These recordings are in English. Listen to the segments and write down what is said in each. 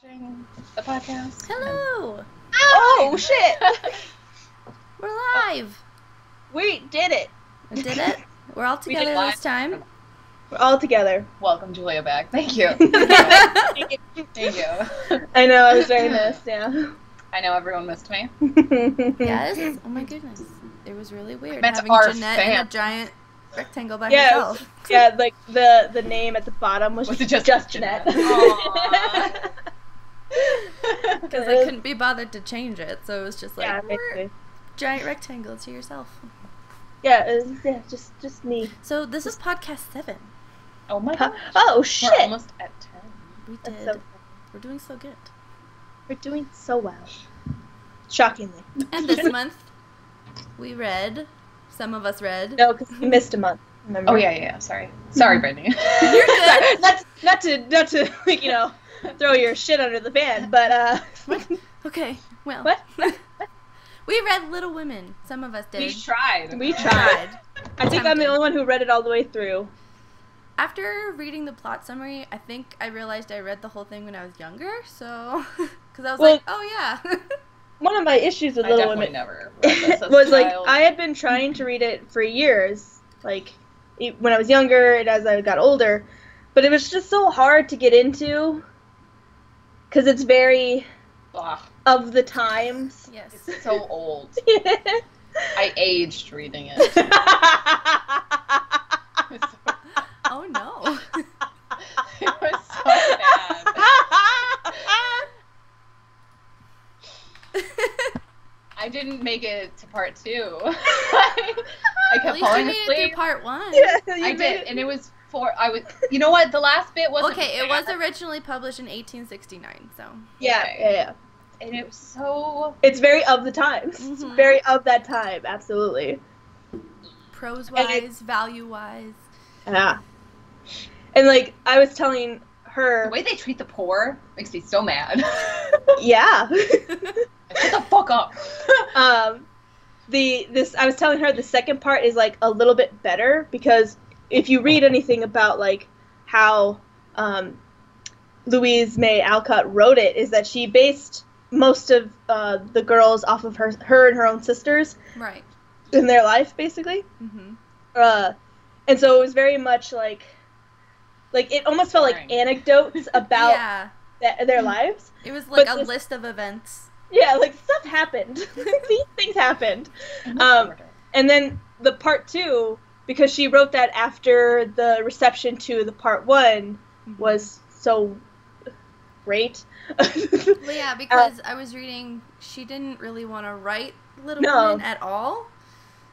The podcast. Hello! Oh, shit! We're live! We did it! We did it? We're all together this time. We're all together. Welcome Julia back. Thank you. Thank you. I know, I was very missed, yeah. I know everyone missed me. Yes? Oh my goodness. It was really weird That's having our Jeanette fan. in a giant rectangle by herself. Yeah, like the name at the bottom was just Jeanette. Because I couldn't be bothered to change it, so it was just like, yeah, basically. Giant rectangle to yourself. Yeah, it was, just me. So this is podcast 7. Oh my god. Oh shit! We're almost at 10. We did. So We're doing so good. we're doing so well. Shockingly. And this month, we read, some of us read. No, because you missed a month. Remember? Oh yeah. Sorry, Brittany. You're good. not to like, you know, throw your shit under the fan, but Okay, well. What? We read Little Women. Some of us did. We tried. We tried. I think I'm the Attempted. only one who read it all the way through. After reading the plot summary, I think I realized I read the whole thing when I was younger, so... Because I was like, oh yeah. One of my issues with I Little definitely Women never read this as was a like, child. I had been trying to read it for years, like, when I was younger and as I got older, but it was just so hard to get into, because it's very Ugh, of the times. Yes. it's so old. I aged reading it. It was so, Oh no. it was so bad. I didn't make it to part 2. I At kept least you falling made it asleep. through part 1. Yeah, you I made did, it. and it was you know what, the last bit wasn't Okay, it was bad, originally published in 1869, so... Yeah, Okay. yeah. and it was so... It's very of the times. It's Mhm. very of that time, absolutely. Prose-wise, value-wise. Yeah. And, like, I was telling her... The way they treat the poor makes me so mad. Yeah. Shut the fuck up. I was telling her the second part is, like, a little bit better, because if you read anything about, like, how Louisa May Alcott wrote it, is that she based most of the girls off of her and her own sisters Right. in their life, basically. Mm-hmm. And so it was very much like it almost felt like Boring. anecdotes about Yeah. their lives. It was like But a this- list of events. Yeah, like, stuff happened. These things happened. And then the part 2, because she wrote that after the reception to the part 1 was so great. Well, yeah, because I was reading, she didn't really want to write Little No. Women at all.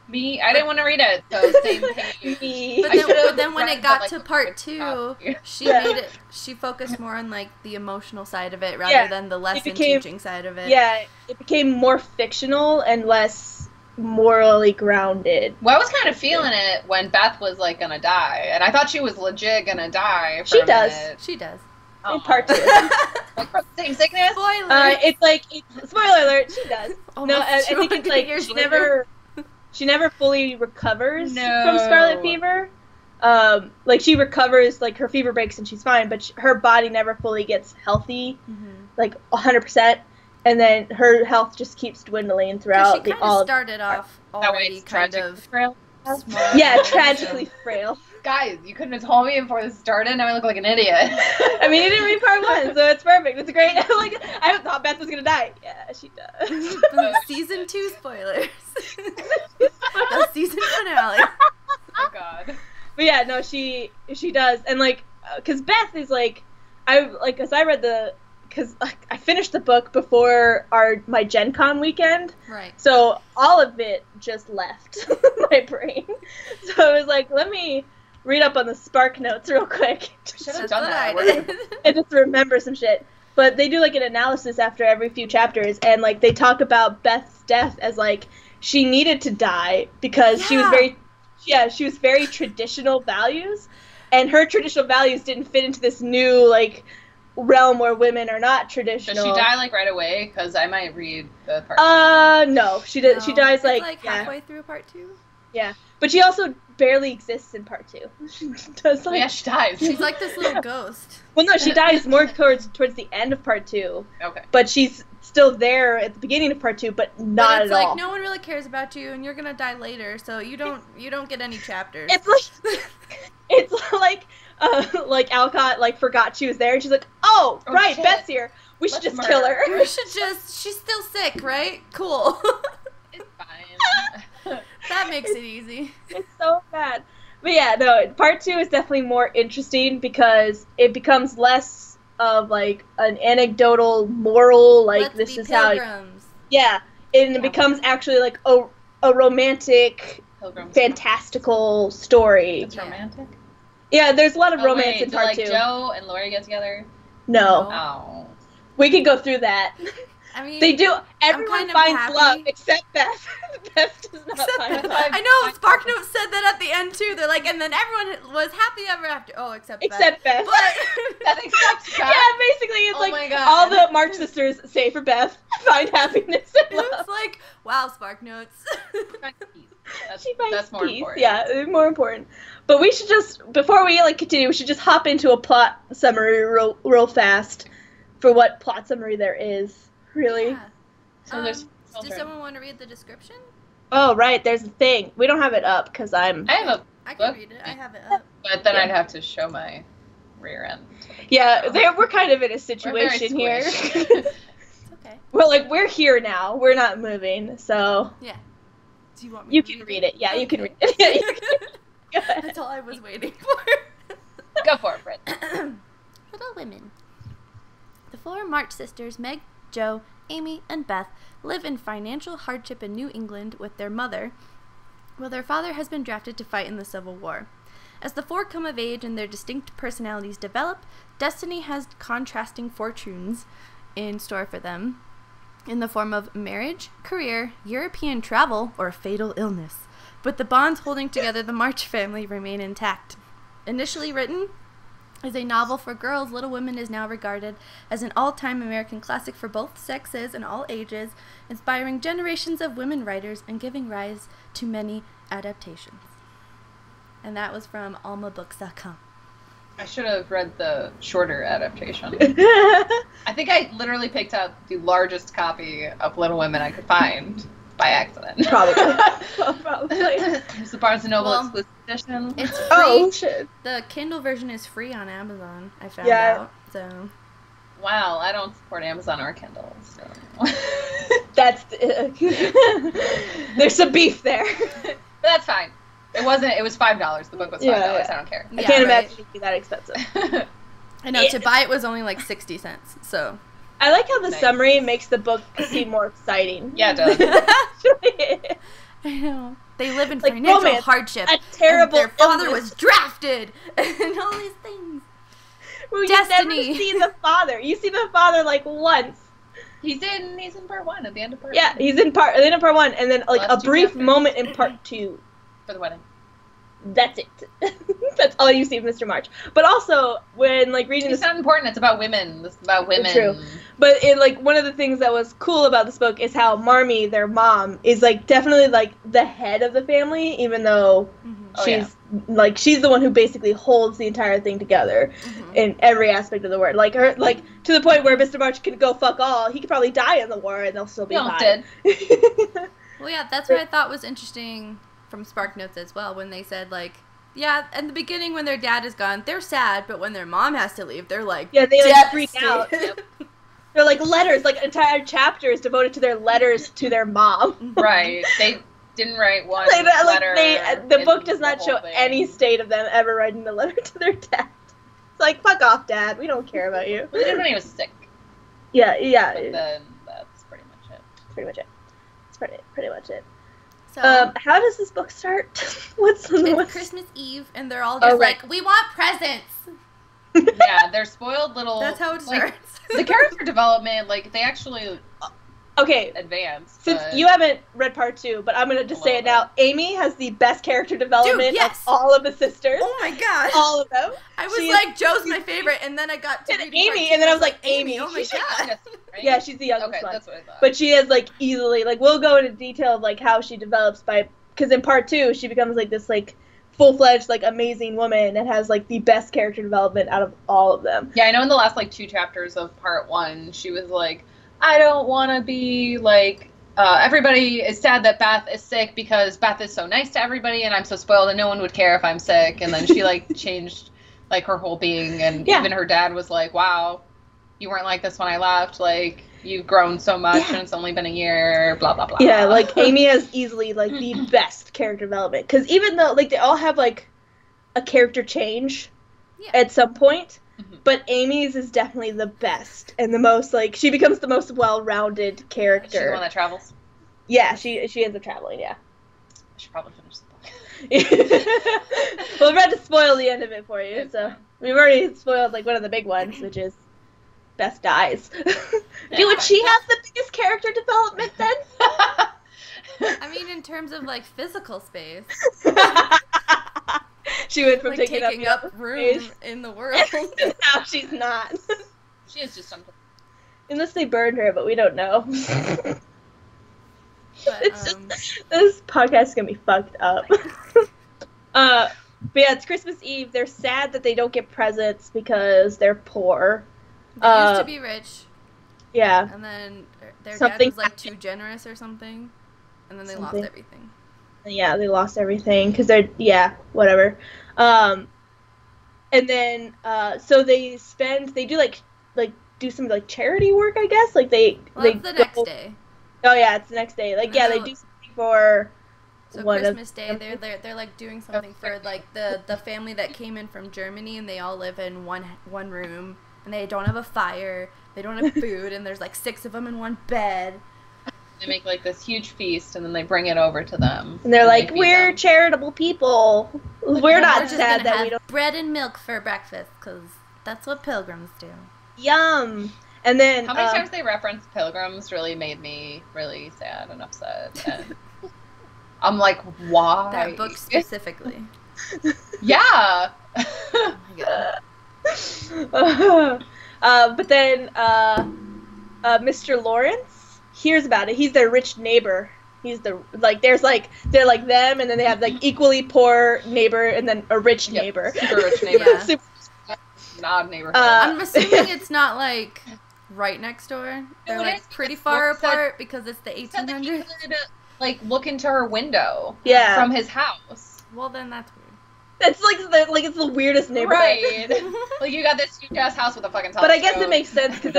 Me, I didn't want to read it, so same page. But I then, should've but then when read it got the, to like, part good 2, copy. she focused more on, like, the emotional side of it rather Yeah, than the lesson became- teaching side of it. Yeah, it became more fictional and less morally grounded. Well, I was kind of feeling it when Beth was, like, gonna die, and I thought she was legit gonna die for She a does. minute. She does. In part 2. Like, from the same sickness? Spoiler! Spoiler alert, she does. Almost No, I think it's 200 like years she later. never fully recovers No. from scarlet fever. Like, she recovers, like, her fever breaks and she's fine, but her body never fully gets healthy, like 100%. And then her health just keeps dwindling throughout She all kind of of. started off That way already it's kind tragic. of Frail. smart. Yeah, tragically frail. Guys, you couldn't have told me before this started, and I look like an idiot. I mean, you didn't read part 1, so it's perfect. It's great. Like, I thought Beth was gonna die. Yeah, she does. Season 2 spoilers. The season finale. Oh, God. But yeah, no, she does, and like, cause Beth is like, cause I read cause I finished the book before my Gen Con weekend, Right. so all of it just left my brain. So I was like, let me read up on the Spark Notes real quick, Should have That's done what that. I did. and just remember some shit. But they do like an analysis after every few chapters, and like they talk about Beth's death as like she needed to die because she was very traditional values, and her traditional values didn't fit into this new like realm where women are not Does traditional. she die, like, right away? Because I might read the part. No, she does. She dies It's like halfway through part 2. yeah. But she also barely exists in part 2. She does like... Yeah, she dies. She's like this little ghost. Well, no, she dies more towards the end of part 2. Okay. But she's still there at the beginning of part 2, but not it's at all. like no one really cares about you, and you're gonna die later, so you don't get any chapters. It's like Alcott like forgot she was there, and she's like, oh right, shit. Beth's here. We should just kill her. We should just. She's still sick, right? Cool. It's fine. That makes it easy. It's so bad. But yeah, no, part 2 is definitely more interesting because it becomes less of like an anecdotal moral, like Let's this be is pilgrims. and it becomes actually like a romantic, Pilgrims. fantastical story. It's romantic? Yeah, there's a lot of romance in do part 2. Joe and Lori get together? No. Oh. We could go through that. I mean, They do. Everyone kind of finds happy. love except Beth. Beth does not Except find Beth. love. I know SparkNote said that at the end too. They're like, and then everyone was happy ever after. Oh, except Except Beth. But Nothing stops Beth? Yeah, basically it's Oh like my God. all the March sisters, save for Beth, find happiness and love. it's like, wow, SparkNotes. That's more peace. important. Yeah, more important. But we should just, before we like continue, we should just hop into a plot summary real fast for what plot summary there is. Really. Yeah. So there's Does children. someone want to read the description? Oh right, there's the thing. We don't have it up because I have a I can book, read it. I have it up. but then Yeah. I'd have to show my rear end. we're kind of in a We're very situation here. squished. It's okay. Well, like we're here now. We're not moving, so Yeah. Do you want me you to can read it. Yeah, you can Okay. read it. Yeah, you can. Go ahead. That's all I was waiting for. Go for it, Britt. Little Women. The four March sisters, Meg, Jo, Amy, and Beth, live in financial hardship in New England with their mother, while their father has been drafted to fight in the Civil War. As the four come of age and their distinct personalities develop, destiny has contrasting fortunes in store for them in the form of marriage, career, European travel, or fatal illness. But the bonds holding together the March family remain intact. Initially written as a novel for girls, Little Women is now regarded as an all-time American classic for both sexes and all ages, inspiring generations of women writers and giving rise to many adaptations. And that was from almabooks.com. I should have read the shorter adaptation. I think I literally picked out the largest copy of Little Women I could find by accident. Probably. It's the Barnes & Noble Well, exclusive edition. It's free. Oh shit. The Kindle version is free on Amazon, I found Yeah. out. So Wow, I don't support Amazon or Kindle. So. That's there's some beef there. But that's fine. It wasn't. It was $5. The book was $5. Yeah. I don't care. I Yeah, can't right. imagine it being that expensive. I know to buy it was only like 60 cents. So I like how the Nice. summary makes the book seem more exciting. Yeah, it does. I know they live in Like financial romance, hardship. a terrible and their father illness. was drafted, and all these things. Well, you Destiny. never see the father. You see the father like once. He's in part 1 at the end of part Yeah, 1. he's in the end of part 1, and then like a Last two brief chapters. moment in part 2. For the wedding. That's it. That's all you see of Mr. March. But also, when like reading It's this, not important. It's about women. This is about women. True. but it like one of the things that was cool about this book is how Marmee, their mom, is like definitely like the head of the family, even though Oh, she's like she's the one who basically holds the entire thing together in every aspect of the word. Like her, like to the point where Mr. March could go fuck all. He could probably die in the war, and they'll still be No, fine. Mm-hmm. Well, yeah, that's what I thought was interesting from SparkNotes as well, when they said, like, yeah, in the beginning when their dad is gone, they're sad, but when their mom has to leave, they're like, Yeah, they like freak devastated. out. They're like letters, like entire chapters devoted to their letters to their mom. Right. They didn't write one Like, letter. the in book does not the show whole thing. any state of them ever writing a letter to their dad. It's like, fuck off, Dad. We don't care about you. Well, they did when he was sick. Yeah, But then that's pretty much it. that's pretty much it. That's pretty much it. So, How does this book start? what's it's Christmas Eve, and they're all just Oh, right. like, we want presents. Yeah, they're spoiled little. That's how it like, starts. The character development, like, they actually Okay, advance. since but- you haven't read part 2, but I'm gonna just say it now. Amy has the best character development yes. of all of the sisters. Oh my god. All of them. I was She is- like, Joe's my favorite, and then I got to And reading part Amy, two, and then I was like, Amy. oh my She's the god. youngest, right? Yeah, she's the youngest Okay, one. that's what I thought. But she has like easily like we'll go into detail of like how she develops by because in part 2 she becomes like this like full-fledged, like, amazing woman and has, like, the best character development out of all of them. Yeah, I know in the last, like, 2 chapters of part 1, she was like, I don't want to be, like, everybody is sad that Beth is sick because Beth is so nice to everybody and I'm so spoiled and no one would care if I'm sick. And then she, like, changed, like, her whole being. And even her dad was like, wow, you weren't like this when I left. Like, you've grown so much and it's only been a year, blah, blah, blah. Yeah, like, Amy has easily, like, the best character development. Because even though, like, they all have, like, a character change at some point, but Amy's is definitely the best and the most, like, she becomes the most well-rounded character. She's the one that travels? Yeah, she ends up traveling, yeah. I should probably finish the book. Well, we're about to spoil the end of it for you, so we've already spoiled, like, one of the big ones, which is Beth dies. Would she have the biggest character development then? I mean, in terms of, like, physical space. She went from like, taking up room in the world. Now she's not. She is just something. Unless they burned her, but we don't know. But, this podcast is gonna be fucked up. But yeah, it's Christmas Eve. They're sad that they don't get presents because they're poor. They used to be rich. Yeah. And then their Something dad was, like, too generous or something. And then they lost everything. Yeah, they lost everything because they're, whatever. And then, so they do some, like, charity work, I guess? Like, It's the next day. Oh, yeah, it's the next day. Like, they do something for Christmas Day, they're, like, doing something for, like, the family that came in from Germany, and they all live in one room, and they don't have a fire, they don't have food, and there's, like, 6 of them in one bed. They make, like, this huge feast, and then they bring it over to them. And they're like, we're charitable people. Like, we're not sad that we don't... bread and milk for breakfast, because that's what pilgrims do. Yum! And then... How many times they reference pilgrims really made me really sad and upset. And I'm like, why? That book specifically. Yeah! Oh my god. But then, Mr. Lawrence hears about it. He's their rich neighbor. He's the, like, they're like them, and then they have, like, equally poor neighbor, and then a rich neighbor. Super rich neighbor. Yeah. Super odd neighborhood. I'm assuming it's not, like, right next door. They're, like, pretty far apart because it's the 1800s. Like, look into her window. Yeah. From his house. Well, then that's weird. It's it's the weirdest neighborhood. Right. Like, you got this huge ass house with a fucking telescope. But I guess it makes sense because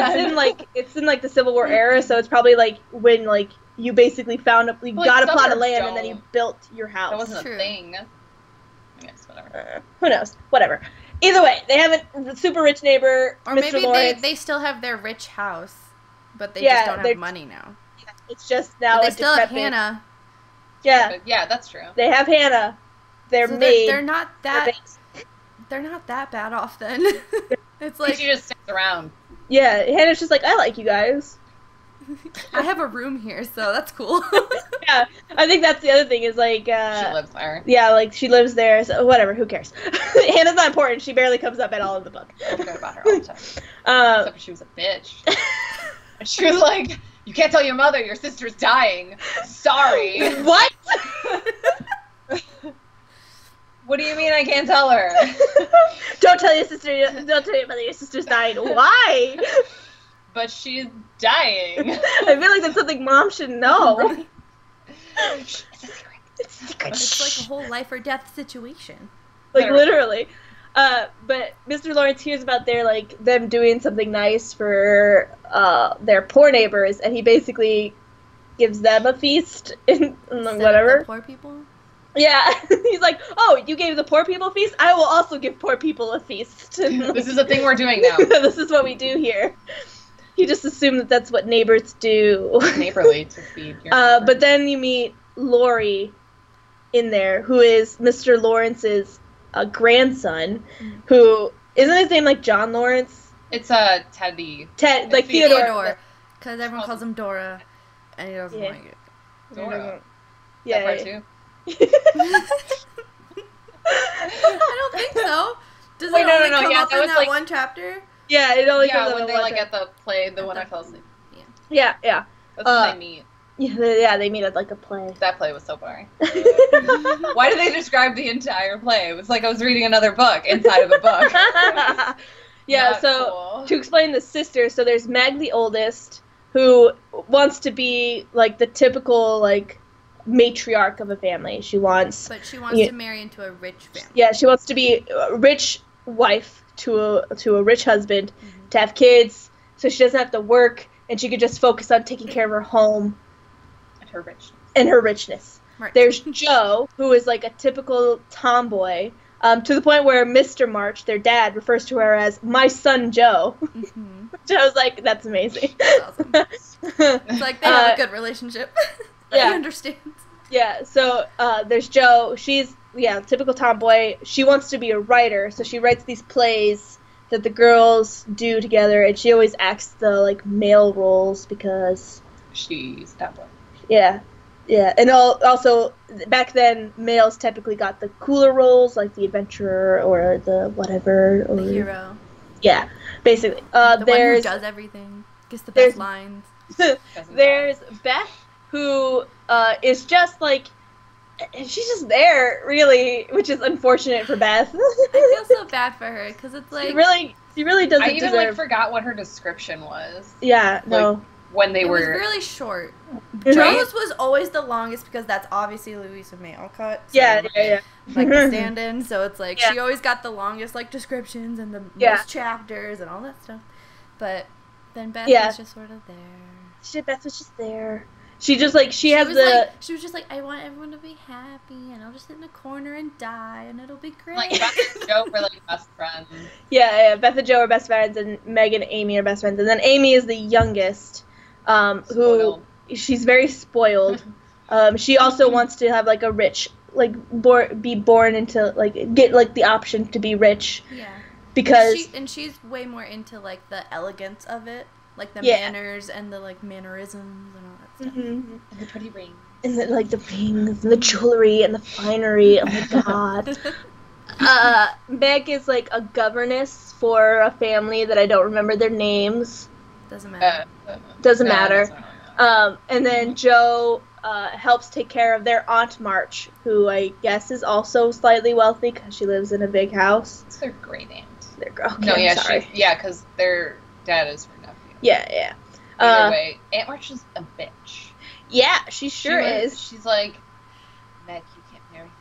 it's in the Civil War era, so it's probably like when like you basically got a plot of land and then you built your house. That wasn't True. a thing. I guess whatever. Who knows? Whatever. Either way, they have a super rich neighbor, Or Mr. maybe Lawrence. they still have their rich house, but they just don't have money now. It's just now But they a still have decrepit- Hannah. Yeah, Yeah, that's true. they have Hannah. They're So maid. they're not that bad off then. It's like She just sits around. Yeah, Hannah's just like, I like you guys. I have a room here, so that's cool. Yeah, I think that's the other thing is like, She lives there. yeah, like she lives there, so whatever, who cares? Hannah's not important. She barely comes up at all in the book. I forgot about her all the time. Except for she was a bitch. She was like, you can't tell your mother your sister's dying. Sorry. What? What do you mean I can't tell her? Don't tell your sister. Don't tell your mother your sister's dying. Why? But she's dying. I feel like that's something mom should know. It's a secret. It's a secret. It's like a whole life or death situation. Like literally. But Mr. Lawrence hears about them doing something nice for their poor neighbors, and he basically gives them a feast and whatever. The poor people. Yeah, he's like, oh, you gave the poor people a feast? I will also give poor people a feast. This is a thing we're doing now. This is what we do here. He just assumed that that's what neighbors do. Neighborly to feed your neighbor. But then you meet Lori in there, who is Mr. Lawrence's grandson, who, isn't his name like John Lawrence? It's Teddy. Ted, like Theodore. Because everyone calls him Dora, and he doesn't like it. Dora. Yeah. That part too? I don't think so. Does Wait, it no, only no, come yeah, up that in was, that like- one chapter? Yeah, it only comes Yeah, up when in they one like time. at the play, the one I fell asleep. Yeah. That's when they meet. Yeah, they meet at like a play. That play was so boring. Why did they describe the entire play? It was like I was reading another book inside of a book. Yeah, Not so cool. to explain the sisters, so there's Meg the oldest, who wants to be like the typical like matriarch of a family. She wants to marry into a rich family. Yeah, she wants to be a rich wife to a rich husband, to have kids, so she doesn't have to work and she could just focus on taking care of her home And her richness. Right. There's Joe, who is like a typical tomboy, to the point where Mr. March, their dad, refers to her as my son Joe. Which I was like, that's amazing. That's awesome. It's like they have a good relationship. He understands. Yeah, so there's Joe. She's, typical tomboy. She wants to be a writer, so she writes these plays that the girls do together, and she always acts the, like, male roles because... She's that boy. Yeah. Yeah, and also, back then, males typically got the cooler roles, like the adventurer or the whatever. Or, the hero. Yeah, basically. The one who does everything, gets the best lines. There's Beth, who is just, like, she's just there, really, which is unfortunate for Beth. I feel so bad for her, because it's like... She really doesn't I even, deserve... forgot what her description was. Yeah, no. When they were... It was really short. Joe's was always the longest because that's obviously Louisa May Alcott. So, yeah. Like the stand-in, so it's like she always got the longest like descriptions and the most chapters and all that stuff. But then Beth was just sort of there. Beth was just there. She just like she was just like, I want everyone to be happy and I'll just sit in a corner and die and it'll be great. Like Beth and Joe were like best friends. Yeah, Beth and Joe are best friends and Meg and Amy are best friends. And then Amy is the youngest. Who she's very spoiled. She also wants to have like a rich, like be born into like get like the option to be rich. Yeah. Because she's way more into like the elegance of it, like the manners and the like mannerisms and all that stuff. And the pretty rings. And the rings and the jewelry and the finery. Oh my god. Meg is like a governess for a family that I don't remember their names. Doesn't matter. Doesn't matter. And then Joe helps take care of their Aunt March, who I guess is also slightly wealthy because she lives in a big house. It's their great aunt. Sorry. Because their dad is her nephew. Yeah. Either way, Aunt March is a bitch. Yeah, she sure is. She's like, Meg, you can't marry him.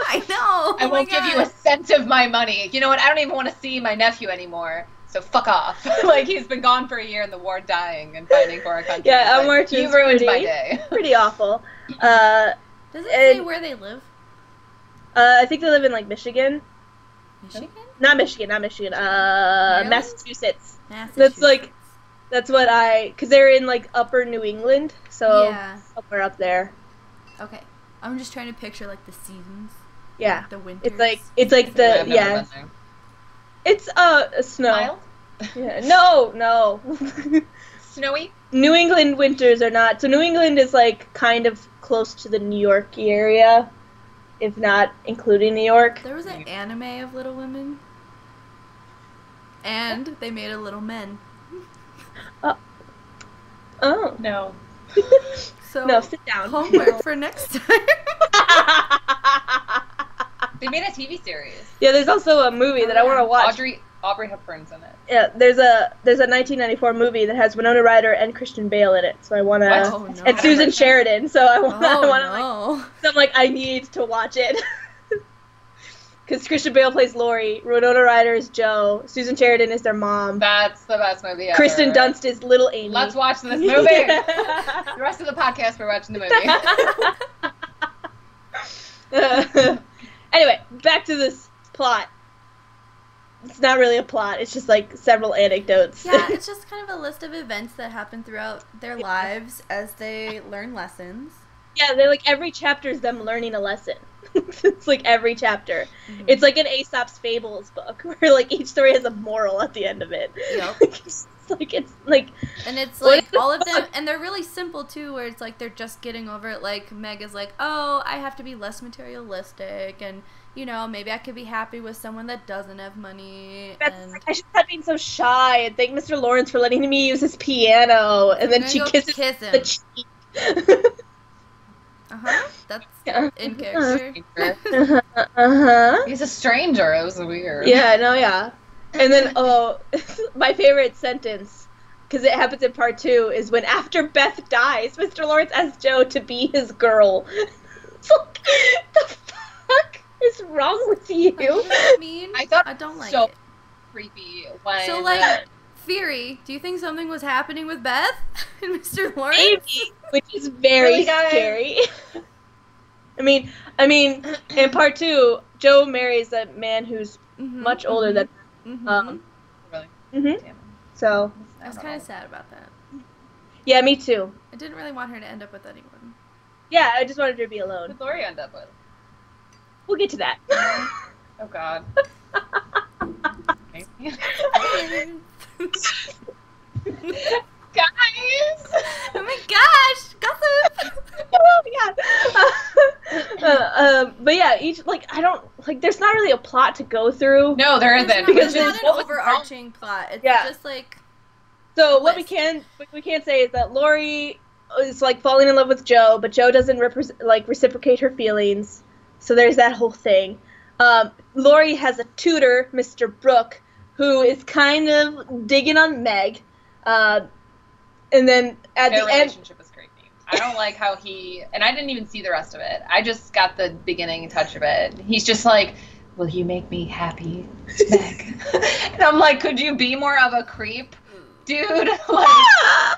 I know. I won't give you a cent of my money. You know what? I don't even want to see my nephew anymore. So fuck off. Like, he's been gone for a year in the war dying and fighting for our country. Yeah, Aunt March is you ruined my day. Pretty awful. Does it say where they live? I think they live in, like, Michigan. Michigan? Not Michigan. Massachusetts. Massachusetts. That's what because they're in, like, upper New England, so somewhere up there. Okay. I'm just trying to picture, like, the seasons. Yeah. Like the winters. It's like the, It's, snow. Mild? Yeah. No. Snowy? New England winters are not. So New England is, like, kind of close to the New York area, if not including New York. There was an anime of Little Women. And they made a Little Men. Oh. No. So, no, sit down. Homework for next time. They made a TV series. Yeah, there's also a movie that I want to watch. Aubrey Hepburn's in it. Yeah, there's a 1994 movie that has Winona Ryder and Christian Bale in it. So I want to, and Susan Sheridan. So I want so I'm like, I need to watch it. Because Christian Bale plays Lori, Winona Ryder is Joe, Susan Sheridan is their mom. That's the best movie ever. Kristen Dunst is little Amy. Let's watch this movie. The rest of the podcast, we're watching the movie. Anyway, back to this plot. It's not really a plot. It's just like several anecdotes. Yeah, it's just kind of a list of events that happen throughout their lives as they learn lessons. Yeah, they're like every chapter is them learning a lesson. It's like every chapter. Mm-hmm. It's like an Aesop's Fables book where like each story has a moral at the end of it. Yep. It's like and it's like all of them, and they're really simple too, where it's like they're just getting over it. Like Meg is like, oh, I have to be less materialistic, and you know, maybe I could be happy with someone that doesn't have money. And like, I should stop being so shy and thank Mr. Lawrence for letting me use his piano. And then she kisses him. The cheek. That's in character. He's a stranger. It was weird. Yeah, no, yeah. And then, my favorite sentence, because it happens in part 2, is when after Beth dies, Mr. Lawrence asks Joe to be his girl. It's like, the fuck is wrong with you? What does that mean? I thought I don't like so it. Creepy when. So, like, theory, do you think something was happening with Beth and Mr. Lawrence? Maybe, which is very scary. I mean, in part 2, Joe marries a man who's much older than. Really? Damn. So I was kind of sad about that. Yeah, me too. I didn't really want her to end up with anyone. Yeah, I just wanted her to be alone. Who did Lori end up with? We'll get to that. Oh God. Guys! Oh my gosh! Gossip! But yeah, each I don't there's not really a plot to go through. No, there isn't because there's not an overarching plot. It's just like. So what we can say is that Lori is falling in love with Joe, but Joe doesn't reciprocate her feelings. So there's that whole thing. Lori has a tutor, Mr. Brooke, who is kind of digging on Meg. And then at their the end, relationship is creepy. I don't like how and I didn't even see the rest of it. I just got the beginning touch of it. He's just like, will you make me happy, Meg? And I'm like, could you be more of a creep? Dude,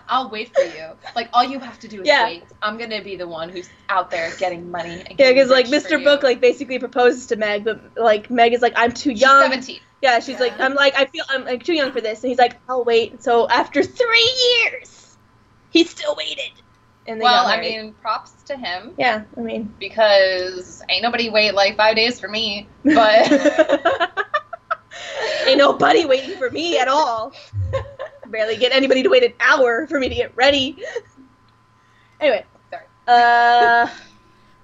I'll wait for you. All you have to do is wait. I'm going to be the one who's out there getting money. And because, Mr. Book, basically proposes to Meg, but, Meg is I'm too young. She's 17. Yeah, she's I feel I'm too young for this. And he's like, I'll wait. So after 3 years, he still waited. And they got married. Props to him. Yeah, because ain't nobody wait 5 days for me, but... Ain't nobody waiting for me at all. Barely get anybody to wait an hour for me to get ready. Anyway. Sorry.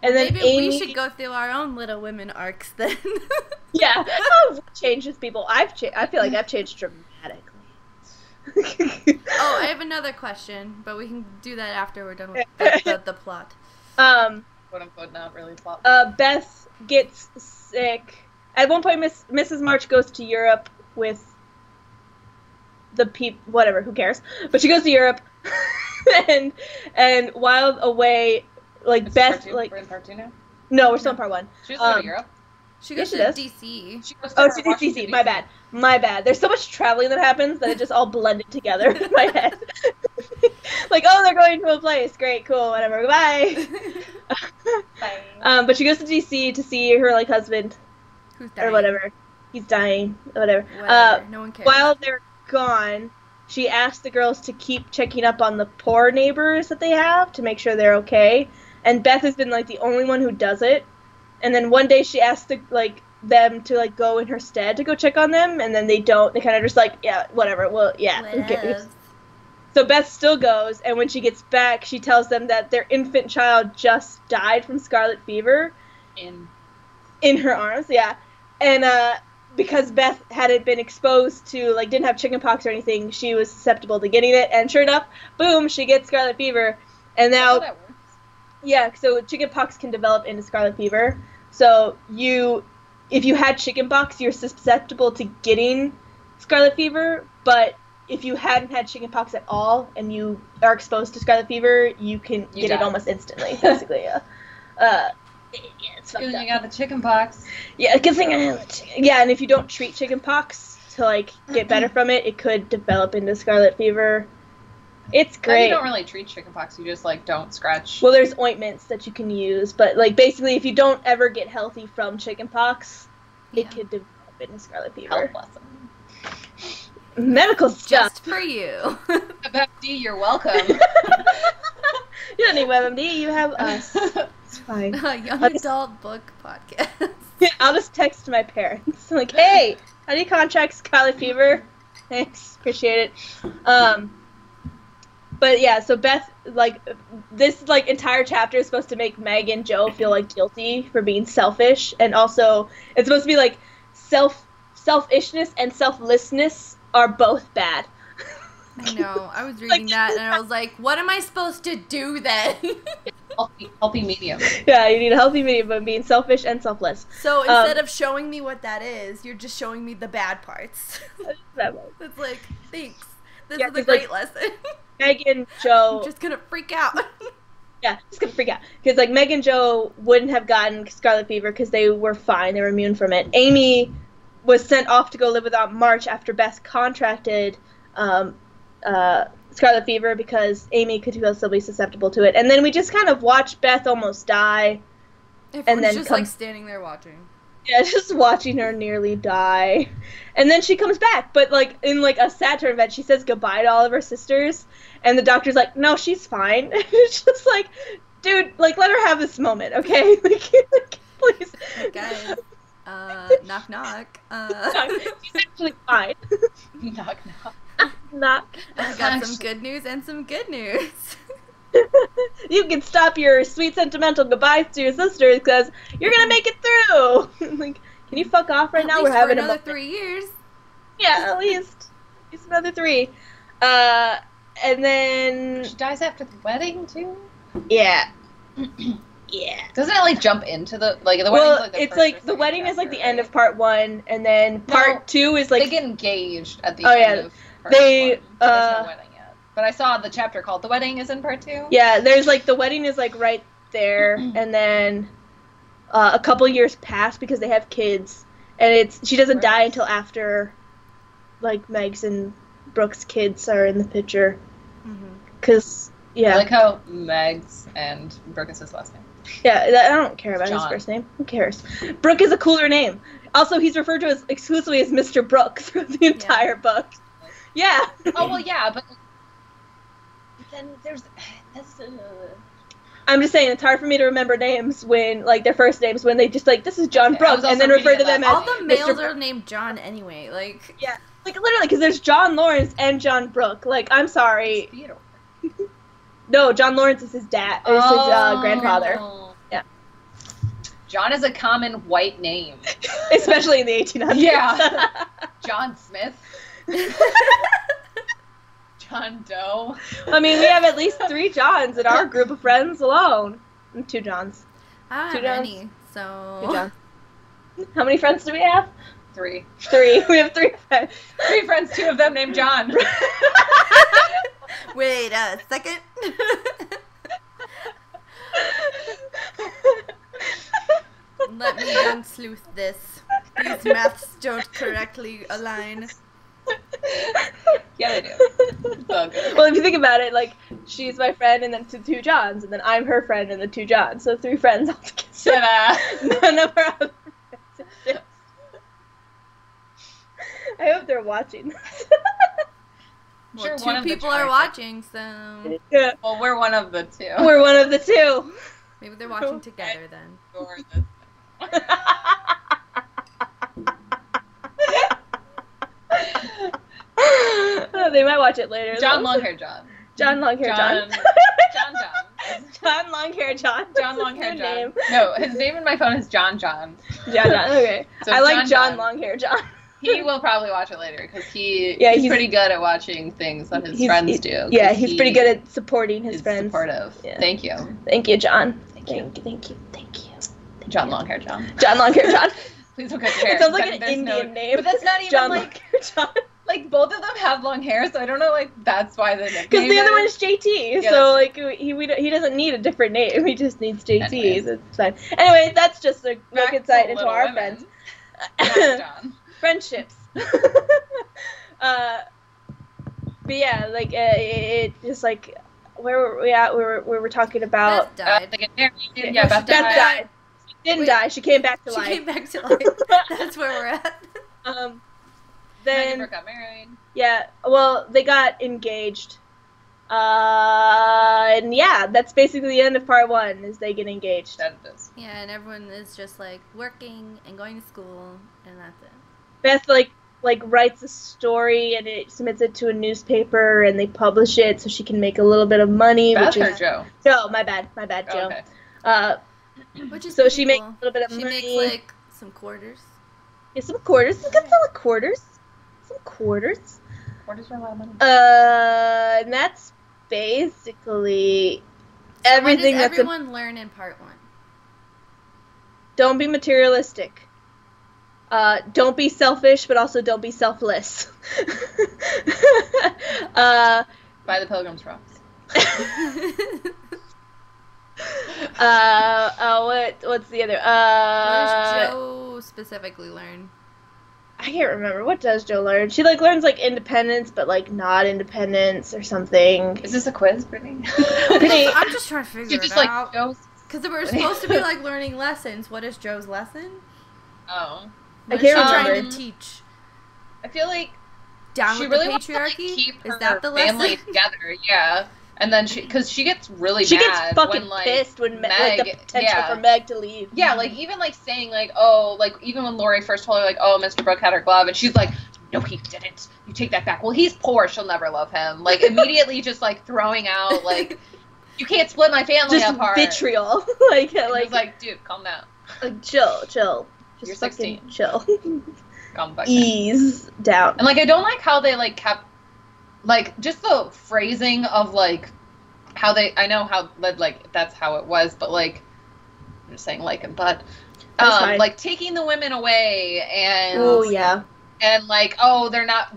And then maybe Amy... we should go through our own Little Women arcs then. Yeah. Changes people. I feel like I've changed dramatically. Oh, I have another question, but we can do that after we're done with the plot. Quote unquote, not really plot. Beth gets sick. At one point, Mrs. March goes to Europe with the whatever, who cares? But she goes to Europe, and while away, Beth, We're in part 2 now? No, we're still in part 1. She doesn't go to Europe? She goes to DC. She goes to DC. My bad. There's so much traveling that happens that it just all blended together in my head. They're going to a place. Great, cool, whatever. Bye. Bye. But she goes to DC to see her husband. Who's dying? Or whatever. He's dying. Whatever. No one cares. While they're gone, she asks the girls to keep checking up on the poor neighbors that they have to make sure they're okay. And Beth has been the only one who does it. And then one day she asks them to go in her stead to go check on them, and then they don't. They kind of just yeah, whatever. Well, yeah. Okay. So Beth still goes, and when she gets back, she tells them that their infant child just died from scarlet fever. In her arms, yeah. And because Beth hadn't been exposed to didn't have chickenpox or anything, she was susceptible to getting it, and sure enough, boom, she gets scarlet fever. And now that works. Yeah, so chickenpox can develop into scarlet fever. So if you had chickenpox, you're susceptible to getting scarlet fever, but if you hadn't had chickenpox at all and you are exposed to scarlet fever, you can get it almost instantly, basically, yeah. It's fucked up. You got the chickenpox. Yeah, good thing I have the chicken. Yeah, and if you don't treat chickenpox to get better from it, it could develop into scarlet fever. It's great. You don't really treat chickenpox. You just don't scratch. Well, there's ointments that you can use, but basically, if you don't ever get healthy from chickenpox, it could develop into scarlet fever. Health lesson. Medical stuff. Just for you. Beth D, you're welcome. You don't need WebMD. You have us. It's fine. A young adult book podcast. I'll just text my parents. Like, hey, how do you contract scarlet fever? Thanks, appreciate it. But yeah, so Beth, like, this, like, entire chapter is supposed to make Meg and Joe feel, like, guilty for being selfish, and also, it's supposed to be, like, selfishness and selflessness are both bad. I know, I was reading that, and I was like, what am I supposed to do then? Healthy medium. Yeah, you need a healthy medium of being selfish and selfless. So instead of showing me what that is, you're just showing me the bad parts. It's like, thanks. This is a great lesson. Meg and Joe... I'm just gonna freak out. Yeah, just gonna freak out. Because, like, Meg and Joe wouldn't have gotten scarlet fever because they were fine. They were immune from it. Amy was sent off to go live with Aunt March after Beth contracted scarlet fever because Amy could still be susceptible to it. And then we just kind of watched Beth almost die. And then just, like, standing there watching. Yeah, just watching her nearly die. And then she comes back, but, like, in, like, a sad turn event, she says goodbye to all of her sisters, and the doctor's like, no, she's fine. It's just like, dude, like, let her have this moment, okay? Like, please. Guys, knock, knock. She's actually fine. Knock, knock. Knock. I got some good news and some good news. You can stop your sweet sentimental goodbyes to your sisters because you're gonna make it through. Like, can you fuck off right now? We're having for another 3 years. Yeah, at least another 3. And then She dies after the wedding too. yeah, yeah. Doesn't it like jump into the like the wedding? Well, Like the it's first like or the second wedding is like chapter, the end right? of part 1, and then part 2 is like they get engaged at the Oh, end yeah. of part They, 1. There's no wedding yet. But I saw the chapter called "The Wedding is in Part 2." yeah. There's like the wedding is like right there, and then a couple years pass because they have kids, and she doesn't die until after like Meg's and Brooke's kids are in the picture. Because yeah, I like how Meg's and Brooke is his last name. Yeah, I don't care about his John. first name. Who cares? Brooke is a cooler name. Also, he's referred to as exclusively as Mr. Brooke throughout the entire book. Yeah. Oh well, yeah, but then there's that's. I'm just saying, it's hard for me to remember names when, like, their first names when they just, like, this is John Brooke, and then refer to them as all the males Mr. are named John anyway. Like, yeah, like literally, because there's John Lawrence and John Brooke. Like, I'm sorry. Theodore. No, John Lawrence is his dad, is his grandfather. Yeah. John is a common white name. Especially in the 1800s. Yeah. John Smith. John Doe. I mean, we have at least 3 Johns in our group of friends alone. And 2 Johns. I don't have any, so... 2 Johns. How many friends do we have? 3. 3. We have 3 friends. 3 friends, 2 of them named John. Wait a second. Let me unsleuth this. These maths don't correctly align. Yeah, they do. Well, if you think about it, like, she's my friend and then 2 Johns, and then I'm her friend and the 2 Johns, so 3 friends altogether. None of our other friends exist. I hope they're watching. Well, sure 2 people are watching, so... Yeah. Well, we're one of the 2. We're one of the 2. Maybe they're watching together, then. They might watch it later. John Longhair John. John Longhair John. John. John Longhair John. John Longhair John. Name. No, his name in my phone is John. John. Okay. So I like John Longhair John. He will probably watch it later because he's pretty good at watching things that his friends do. Yeah, he's pretty good at supporting his friends. Supportive. Yeah. Thank you. Thank you, John. Thank you. Thank you. John Longhair John. John Longhair John. Please don't cut your hair. It sounds like an Indian name. But that's not even John like Longhair John. Like both of them have long hair, so I don't know. Like that's why the nickname. Because the other one is JT, Yeah, so like he doesn't need a different name. He just needs JT. Anyways. So it's fine. Anyway, that's just a Back look to insight into Little our Women. friends. John. Friendships. But yeah, like it just like where were we at? We were talking about Beth died. They get married. Yeah, Beth Beth died. died. She didn't die. She came back to She life. came back to life. That's where we're at. Meg Then and Brooke got married. yeah, well they got engaged. And yeah, that's basically the end of part 1, is they get engaged. That it is. Yeah, and everyone is just, like, working and going to school, and that's it. Beth, like writes a story and it submits it to a newspaper and they publish it so she can make a little bit of money. Beth or Joe? Joe, my bad, Joe. Okay. Which is so she cool. makes a little bit of money. She makes, like, some quarters. Yeah, some quarters. Some good solid quarters. Some quarters. Quarters are a lot of money. And that's basically everything. What does everyone learn in part 1? Don't be materialistic. Don't be selfish, but also don't be selfless. Buy the Pilgrim's Rocks. What's the other? What does Joe specifically learn? I can't remember. What does Joe learn? She learns independence, but not independence or something. Is this a quiz, Brittany? I'm just trying to figure it out. Because we're supposed to be learning lessons. What is Joe's lesson? Oh. What is she trying to teach? I feel like down she with really the patriarchy. Wants to, keep her is that the lesson? Family together, yeah. And then because she gets really she mad. She gets fucking pissed when Meg, the potential for Meg to leave. Yeah, even saying even when Lori first told her Mr. Brooke had her glove, and she's like, no, he didn't. You take that back. Well, he's poor. She'll never love him. Immediately just throwing out you can't split my family just apart. Vitriol. Dude, calm down. Chill. Just you're 16. Chill. Calm back. Ease down. And I don't like how they kept just the phrasing of how they. I know how that's how it was, but I'm just saying and but taking the women away and and they're not.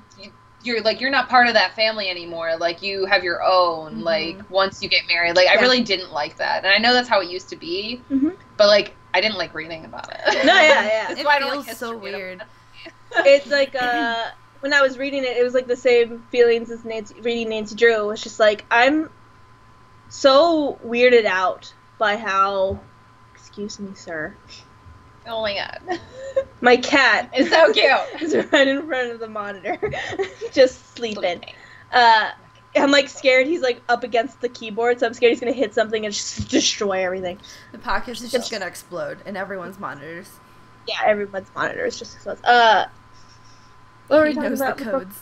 You're not part of that family anymore. You have your own. Mm-hmm. Once you get married, I really didn't like that, and I know that's how it used to be. Mm-hmm. But I didn't like reading about it. No, yeah. That's it why feels I don't like so weird. It's when I was reading it, it was the same feelings as reading Nancy Drew. It was just I'm so weirded out by how. Excuse me, sir. Oh my god. My cat is so cute. Is right in front of the monitor, just sleeping. I'm scared he's up against the keyboard, so I'm scared he's gonna hit something and just destroy everything. The podcast is just gonna explode in everyone's monitors. Yeah, everyone's monitors just explodes. What were we talking about? The codes.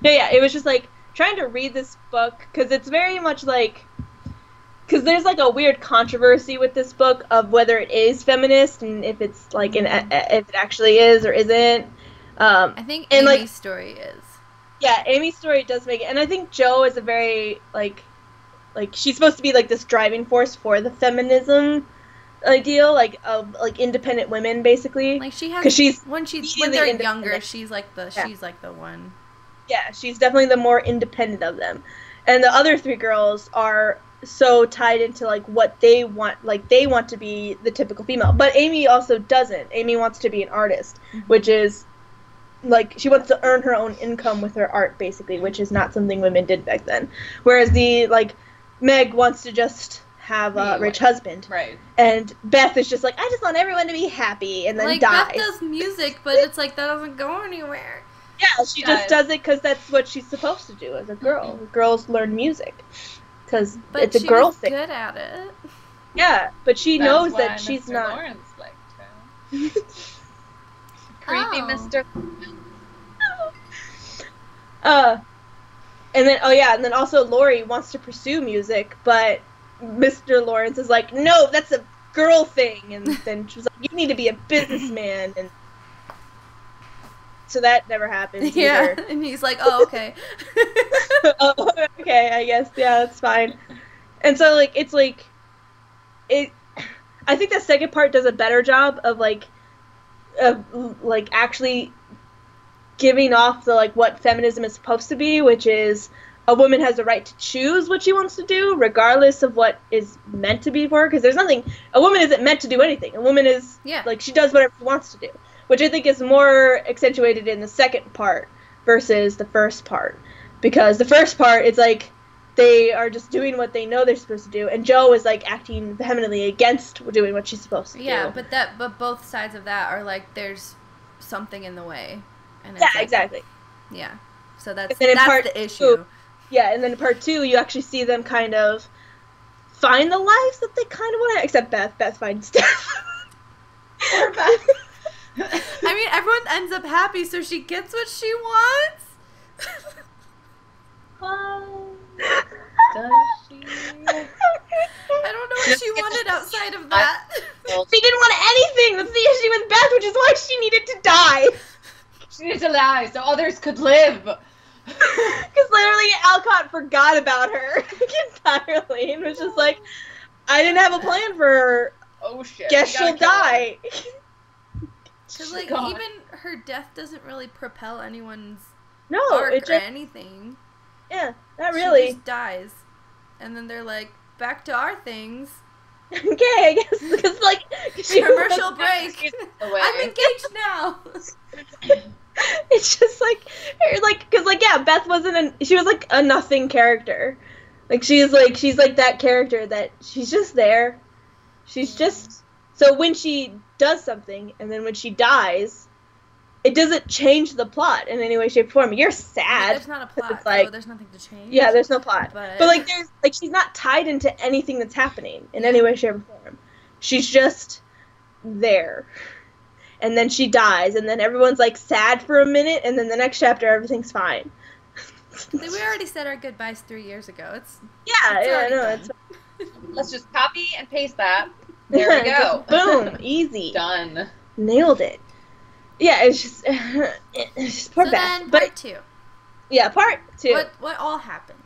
Yeah, it was just trying to read this book because it's very much because there's a weird controversy with this book of whether it is feminist and if it's if it actually is or isn't. I think Amy's story is. Yeah, Amy's story does make it, and I think Jo is a very she's supposed to be this driving force for the feminism ideal of independent women basically. She has when they're younger, she's she's the one. Yeah, she's definitely the more independent of them, and the other 3 girls are so tied into what they want. They want to be the typical female, but Amy also doesn't. Amy wants to be an artist, mm-hmm. which is. She wants to earn her own income with her art, basically, which is not something women did back then. Whereas Meg wants to just have a rich husband. Right. And Beth is just I just want everyone to be happy and then die. Beth does music, but it's that doesn't go anywhere. Yeah, she just does it because that's what she's supposed to do as a girl. Girls learn music. Because it's a girl thing. But she's good at it. Yeah, but she knows that she's Mr. not... Lawrence liked her. Creepy Mr. And then also Lori wants to pursue music, but Mr. Lawrence is no, that's a girl thing, and then she was you need to be a businessman, and so that never happens either. And he's oh, okay. Oh, okay, I guess, yeah, that's fine. And so, it's it, I think the second part does a better job of, actually giving off the what feminism is supposed to be, which is a woman has the right to choose what she wants to do regardless of what is meant to be for her, because there's nothing, a woman isn't meant to do anything. A woman is she does whatever she wants to do, which I think is more accentuated in the second part versus the first part, because the first part it's they are just doing what they know they're supposed to do, and Jo is acting vehemently against doing what she's supposed to do. Yeah, but both sides of that are there's something in the way. And yeah, exactly. Yeah. So that's the issue. Yeah, and then in part 2, you actually see them kind of find the lives that they kind of want to, except Beth. Beth finds death. Poor Beth. I mean, everyone ends up happy, so she gets what she wants. Does she? I don't know what she wanted outside of that. She didn't want anything. That's the issue with Beth, which is why she needed to die. She needed to lie so others could live. Because literally Alcott forgot about her entirely and was just like, I didn't have a plan for her. Oh shit. Guess she'll die. Because, like, even her death doesn't really propel anyone's arc or anything. Yeah, not really. She just dies. And then they're like, back to our things. Okay, I guess, because, like... Commercial break. I'm engaged now. It's just, because, yeah, Beth she was, like, a nothing character. Like, she's like that character that she's just there. She's just... So when she does something, and then when she dies, it doesn't change the plot in any way, shape, or form. You're sad. There's not a plot, it's like, so there's nothing to change. Yeah, there's no plot. But like, she's not tied into anything that's happening in any way, shape, or form. She's just there. And then she dies, and then everyone's, like, sad for a minute, and then the next chapter, everything's fine. We already said our goodbyes 3 years ago. It's Let's just copy and paste that. There we go. Boom. Easy. Done. Nailed it. Yeah, it's just poor Beth. Then part 2. Yeah, part 2. What all happens?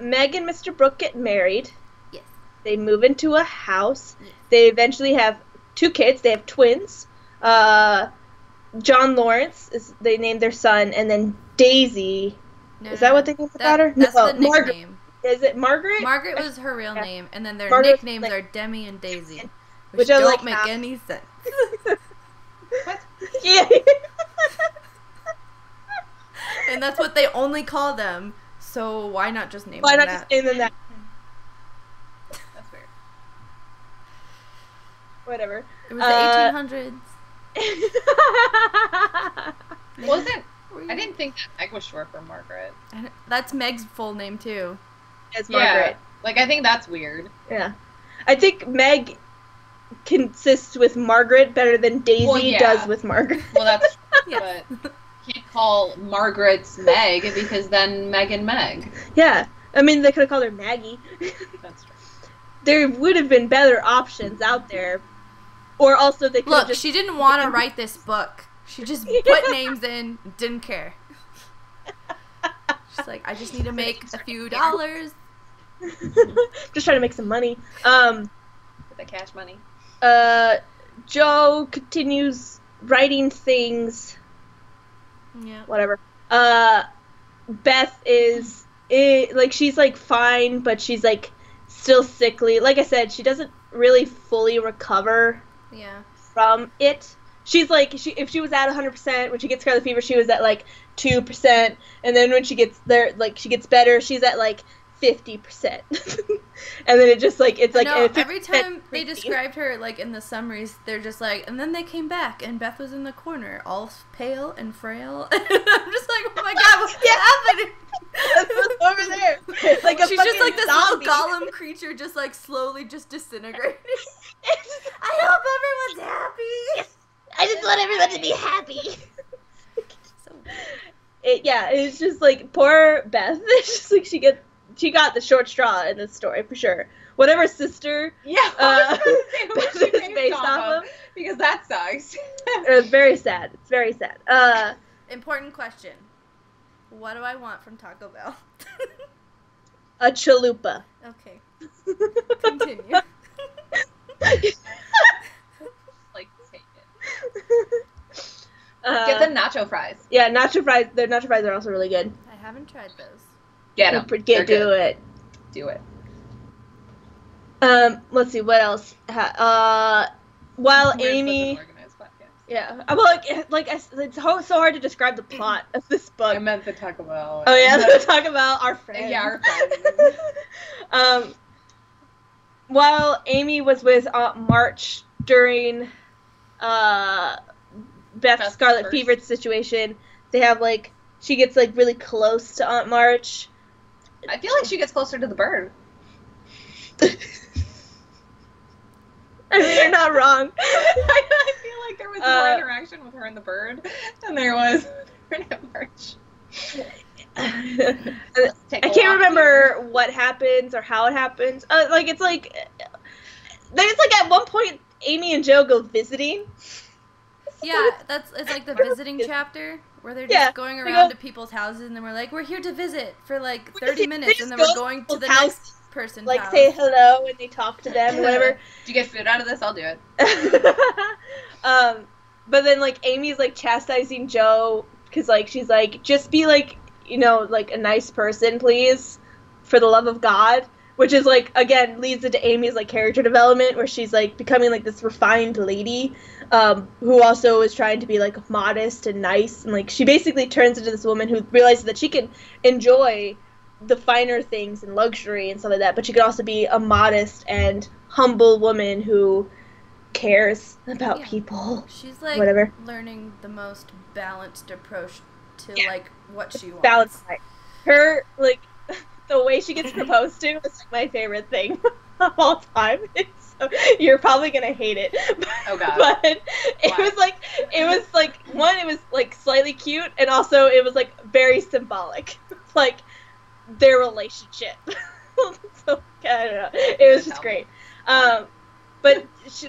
Meg and Mr. Brooke get married. Yes. They move into a house. Yes. They eventually have 2 kids. They have twins. John Lawrence they named their son, and then Daisy. Is that what they named the daughter? That's the nickname. Margaret. Is it Margaret? Margaret was her real name, and then their Margaret's nicknames are Demi and Daisy, which don't make any sense. What? Yeah. And that's what they only call them, so why not just name them that? Why not just name them that? That's weird. Whatever. It was the 1800s. I didn't think that Meg was short for Margaret. That's Meg's full name, too. It's Margaret. Yeah. Like, I think that's weird. Yeah. I think Meg consists with Margaret better than Daisy does with Margaret. Well, that's true, Yeah. but you can't call Margaret's Meg because then Meg and Meg. Yeah. I mean, they could have called her Maggie. That's true. There would have been better options out there. Or also they could have She didn't want to write this book. She just put names in, didn't care. She's like, I just need to make a few dollars. Just trying to make some money. With the cash money. Joe continues writing things. Yeah. Whatever. Beth is she's like fine, but she's like still sickly. Like I said, she doesn't really fully recover from it. She's like, if she was at 100%, when she gets scarlet fever, she was at like 2%, and then when she gets there, like she gets better, she's at like 50%. And then it just like, it's like every time they described her, like in the summaries, they're just like, and then they came back, and Beth was in the corner, all pale and frail. And I'm just like, oh my god, what's happening? Over there. Like she's just like this zombie. Little golem creature, just like slowly just disintegrating. I hope everyone's happy. I just want everyone to be happy. So it's just like poor Beth. It's just like she got the short straw in this story for sure. Whatever sister Beth is based off of, because that sucks. It's very sad. It's very sad. Important question. What do I want from Taco Bell? A chalupa. Okay. Continue. Get the nacho fries. Yeah, nacho fries. Their nacho fries are also really good. I haven't tried those. Get them. Do it. Do it. Let's see what else. While Amy. Yeah, well, it's so hard to describe the plot of this book. I meant to talk about. Oh yeah, to talk about our friends. Yeah, our friends. While Amy was with Aunt March during Beth's scarlet fever situation, they have like she gets, like, really close to Aunt March. I feel like she gets closer to the bird. I mean, you're not wrong. I feel like there was more interaction with her and the bird than there was with her and March. I can't remember what happens or how it happens. It's like at one point Amy and Joe go visiting. Yeah, it's like the visiting chapter where they're just going around to people's houses and then we're like, we're here to visit for like 30 minutes and then we're going to the next person's like house. say hello and they talk to them or whatever. Do you get food out of this? I'll do it. But then like Amy's like chastising Joe because like she's like, just be like, you know, like a nice person, please, for the love of God. Which is like, again, leads into Amy's like character development where she's like becoming like this refined lady who also is trying to be like modest and nice, and like she basically turns into this woman who realizes that she can enjoy the finer things and luxury and stuff like that, but she can also be a modest and humble woman who cares about people. She's like learning the most balanced approach to like what she wants. Balanced. Her like the way she gets proposed to is like my favorite thing of all time. So you're probably gonna hate it. Oh god. But it was like slightly cute, and also it was like very symbolic. Like their relationship. So I don't know. It was just great. But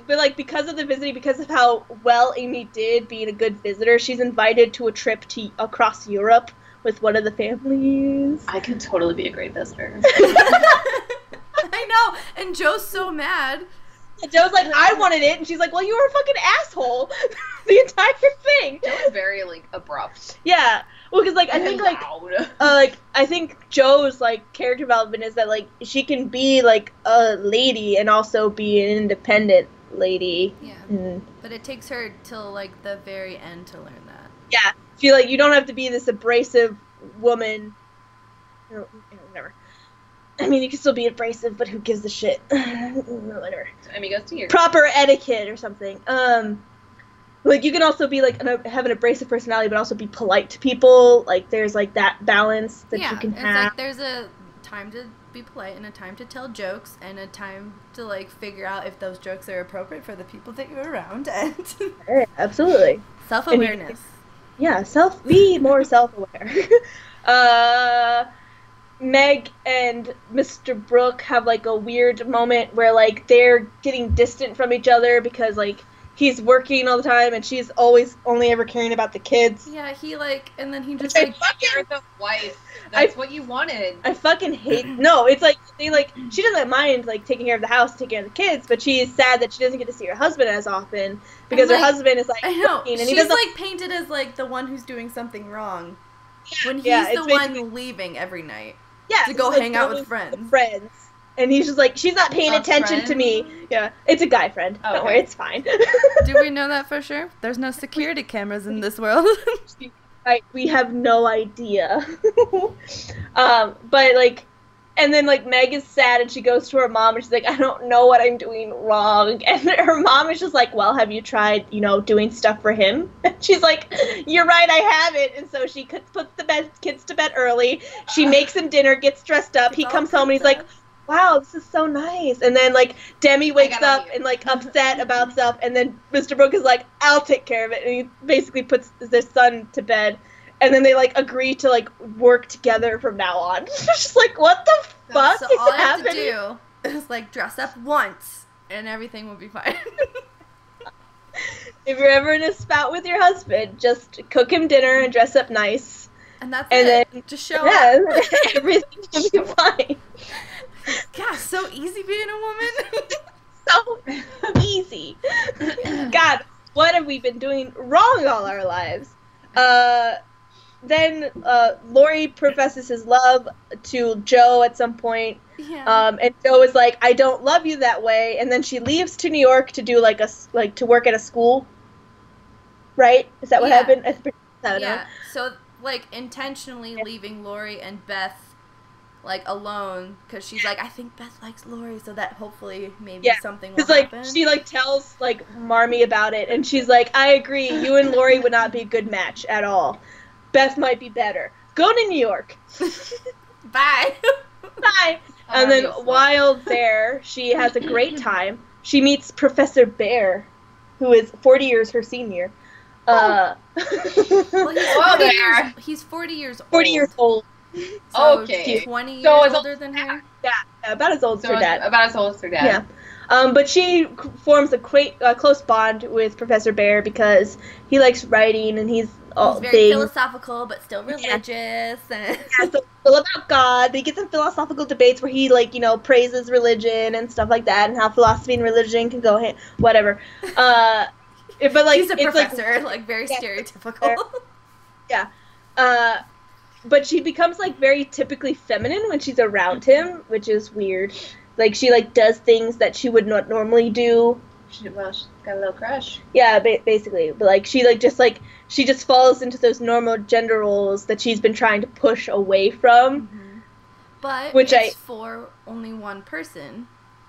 like because of the visiting, because of how well Amy did being a good visitor, she's invited to a trip across Europe with one of the families. I could totally be a great visitor. I know, and Joe's so mad. And Joe's like, I wanted it, and she's like, well, you were a fucking asshole the entire thing. Joe was very like abrupt. Yeah, well, because like I think I think Joe's like character development is that like she can be like a lady and also be an independent lady. Yeah, but it takes her till like the very end to learn that. Yeah. Feel like you don't have to be this abrasive woman. Whatever. I mean, you can still be abrasive, but who gives a shit? Whatever. Amy goes to you. Proper etiquette or something. Like you can also be like have an abrasive personality, but also be polite to people. Like there's like that balance that you can have. Yeah, it's like there's a time to be polite and a time to tell jokes and a time to like figure out if those jokes are appropriate for the people that you're around. And yeah, absolutely. Self-awareness. Yeah, be more self-aware. Meg and Mr. Brooke have like a weird moment where like they're getting distant from each other because like he's working all the time and she's always only ever caring about the kids. Yeah, he like, and then he just like you're the wife. That's what you wanted. I fucking hate. No, it's like they like she doesn't mind like taking care of the house, taking care of the kids, but she is sad that she doesn't get to see her husband as often because her husband is like. I know. Working, and she's he doesn't like painted as like the one who's doing something wrong, when he's the one leaving every night. Yeah, to go hang out with friends. And he's just like, she's not paying attention to me. Yeah, it's a guy friend. Oh, don't worry, it's fine. Do we know that for sure? There's no security cameras in this world. We have no idea. But like, and then like Meg is sad and she goes to her mom and she's like, I don't know what I'm doing wrong. And her mom is just like, well, have you tried, doing stuff for him? And she's like, you're right, I haven't. And so she puts the kids to bed early. She makes him dinner, gets dressed up. He comes home and he's like, wow, this is so nice. And then like Demi wakes up and like upset about stuff. And then Mr. Brooke is like, I'll take care of it. And he basically puts their son to bed. And then they, like, agree to, like, work together from now on. It's just like, what the fuck so is all happening? I have to do is, like, dress up once, and everything will be fine. If you're ever in a spat with your husband, just cook him dinner and dress up nice. And that's it. Then, just show up. Everything will be fine. God, so easy being a woman. So easy. God, what have we been doing wrong all our lives? Then Laurie professes his love to Joe at some point. Yeah. And Joe is like, I don't love you that way. And then she leaves to New York to do to work at a school. Right? Is that what happened? I don't know. So like intentionally leaving Laurie and Beth like alone because she's like, I think Beth likes Laurie, so that hopefully maybe something will happen. She like tells like Marmee about it, and she's like, I agree, you and Laurie would not be a good match at all. Beth might be better. Go to New York. Bye. Bye. And then while there, she has a great time. She meets Professor Bear, who is 40 years her senior. Well, he's 40 years old. 40 years old. So okay. 20 years older than her? Yeah, about as old as her dad. About as old as her dad. Yeah. But she forms a close bond with Professor Bear because he likes writing and he's very philosophical but still religious. Yeah, so all about God. They get some philosophical debates where he, like, you know, praises religion and stuff like that and how philosophy and religion can go hand, whatever. But like he's a professor, like very stereotypical. Yeah. But she becomes like very typically feminine when she's around him, which is weird. Like she like does things that she would not normally do. She's got a little crush. Yeah, basically. But like she just falls into those normal gender roles that she's been trying to push away from. Mm-hmm. But it's for only one person.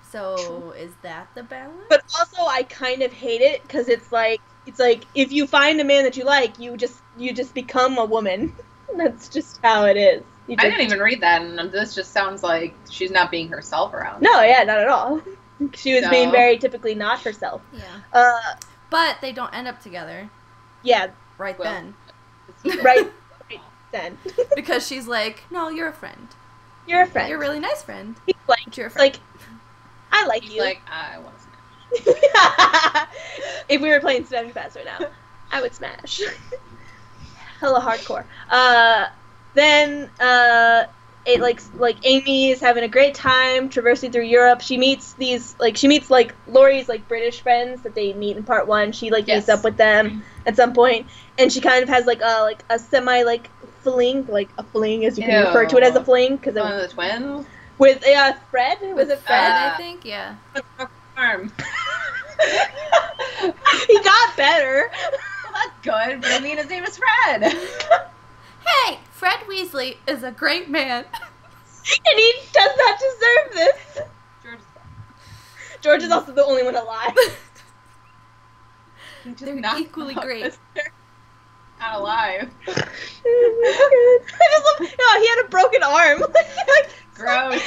So is that the balance? But also I kind of hate it because it's like if you find a man that you like, you just become a woman. That's just how it is. I didn't even read that, and this just sounds like she's not being herself around. No, yeah, not at all. She was being very typically not herself. Yeah. But they don't end up together. Yeah. Then. Right then. Because she's like, no, you're a friend. You're a friend. You're a really nice friend. He's like, you're a friend. Like, I like you. He's like, I want to smash. If we were playing Smash Pass right now, I would smash. Hella hardcore. Then it like Amy is having a great time traversing through Europe. She meets Laurie's like British friends that they meet in part 1. She meets up with them at some point, and she kind of has like a semi fling, like a fling as you can refer to it as a fling because one of the twins with Fred. Was it Fred? I think Arm. He got better. Well, that's good, but I mean his name is Fred. Hey, Fred Weasley is a great man. And he does not deserve this. George is also the only one alive. They're equally great. Not alive. I just love, he had a broken arm. Gross.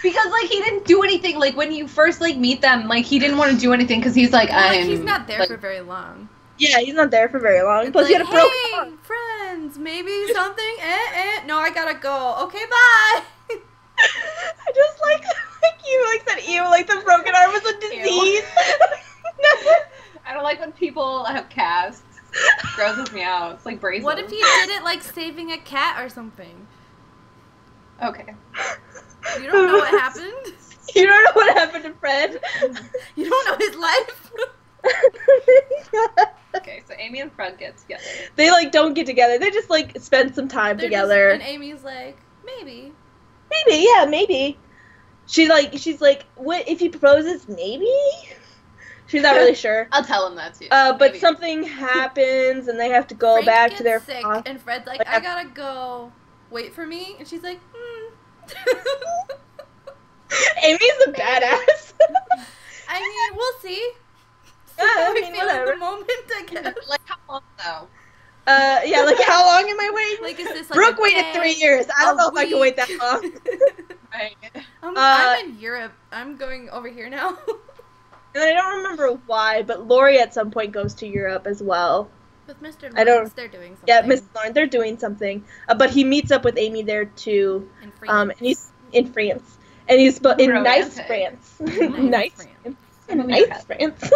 Because, like, he didn't do anything. Like, when you first, like, meet them, like, he didn't want to do anything because he's like, he's not there for very long. Yeah, he's not there for very long. It's Plus, like, he had a broken arm. Friends, maybe something? No, I gotta go. Okay, bye. I just like you said, ew, like the broken arm was a disease. I don't like when people have casts. It grosses me out. It's like braces. What if he did it like saving a cat or something? Okay. You don't know what happened? You don't know what happened to Fred? You don't know his life? Okay, so Amy and Fred get together. They don't get together. They just spend some time together. And Amy's like, maybe. Maybe, yeah, maybe. She's like, what if he proposes? Maybe. She's not really sure. I'll tell him that too. But something happens and they have to go back to their sick, and Fred's like, I gotta go. Wait for me, and she's like, Amy's a badass. I mean, we'll see. Yeah, I mean, whatever. The moment, I guess. Like how long though? Yeah, like how long am I waiting? Like, is this Brooke waited 3 years. I don't know if I can wait that long. Right. I'm in Europe. I'm going over here now. And I don't remember why, but Laurie at some point goes to Europe as well. With Mr. Lawrence, they're doing something. Yeah, Mr. Lawrence, they're doing something. But he meets up with Amy there too. In France. And he's in France. And he's in nice France. Nice France. Nice France.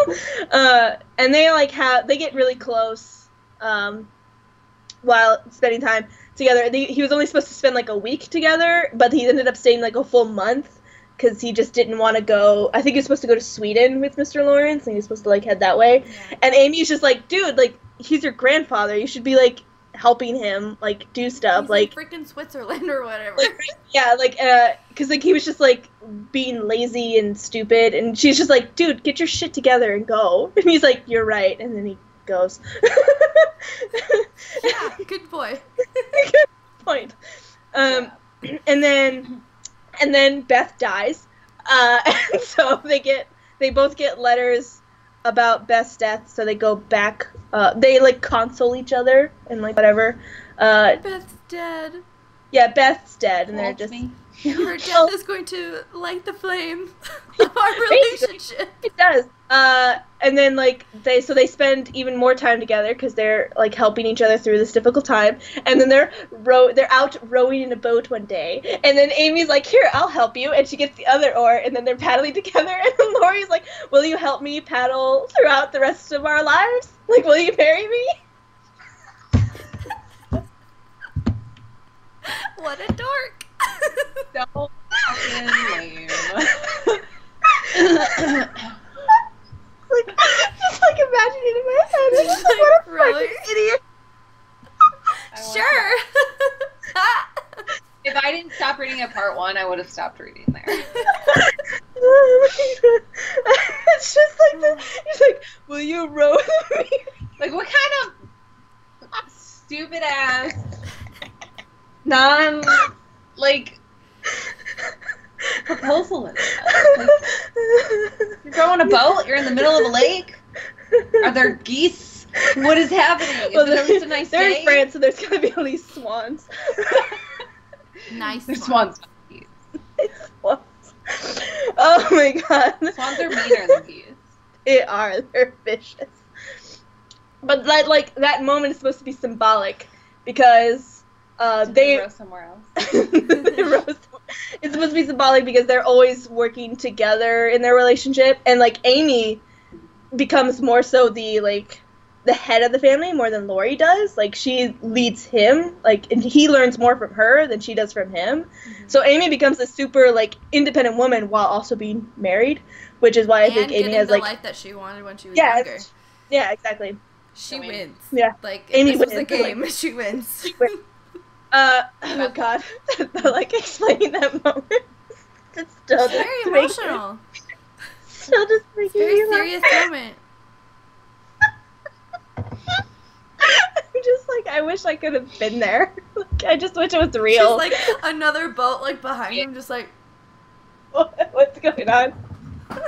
And they get really close while spending time together. He was only supposed to spend a week together, but he ended up staying a full month because he just didn't want to go. I think he was supposed to go to Sweden with Mr. Lawrence, and he was supposed to head that way. Yeah. And Amy's just like, dude, he's your grandfather. You should be helping him do stuff. He's freaking Switzerland or whatever. Yeah, because he was just being lazy and stupid, and she's just like, dude, get your shit together and go. And he's like, you're right, and then he goes. Yeah, good boy. Good point. And then Beth dies, and so they both get letters about Beth's death, so they go back. They like console each other and like whatever. Beth's dead. Yeah, Beth's dead, and they're just. Her death is going to light the flame of our relationship. It does. And then like they spend even more time together because they're like helping each other through this difficult time. And then they're out rowing in a boat one day. And then Amy's like, "Here, I'll help you," and she gets the other oar. And then they're paddling together. And then Laurie's like, "Will you help me paddle throughout the rest of our lives? Like, will you marry me?" What a dork. So fucking lame. Like, just like imagining it in my head. It's just like, what a Really? fucking idiot. Sure. If I didn't stop reading at part 1, I would have stopped reading there. It's just like he's like, "Will you row with me?" Like, what kind of stupid ass like proposal is that? Like, you're going on a boat? You're in the middle of a lake? Are there geese? What is happening? Is it at least a nice they're day? in France, so there's gonna be at least swans. Nice. There's swans. Swans. Oh my god. Swans are meaner than geese. They're vicious. But that moment is supposed to be symbolic because they row somewhere else. It's supposed to be symbolic because they're always working together in their relationship, and like Amy becomes more so the head of the family more than Laurie does. Like, she leads him, like, and he learns more from her than she does from him. Mm-hmm. So Amy becomes a super like independent woman while also being married, which is why I think Amy has the like life that she wanted when she was younger. Yeah, exactly. She wins. Yeah, like Amy this wins. was a game. She wins. Oh god, like explaining that moment. It's still very emotional. Still just making very me serious moment. I'm just like, I wish I could have been there. Like, I just wish it was real. She's like another boat like behind him, just like what's going on? Like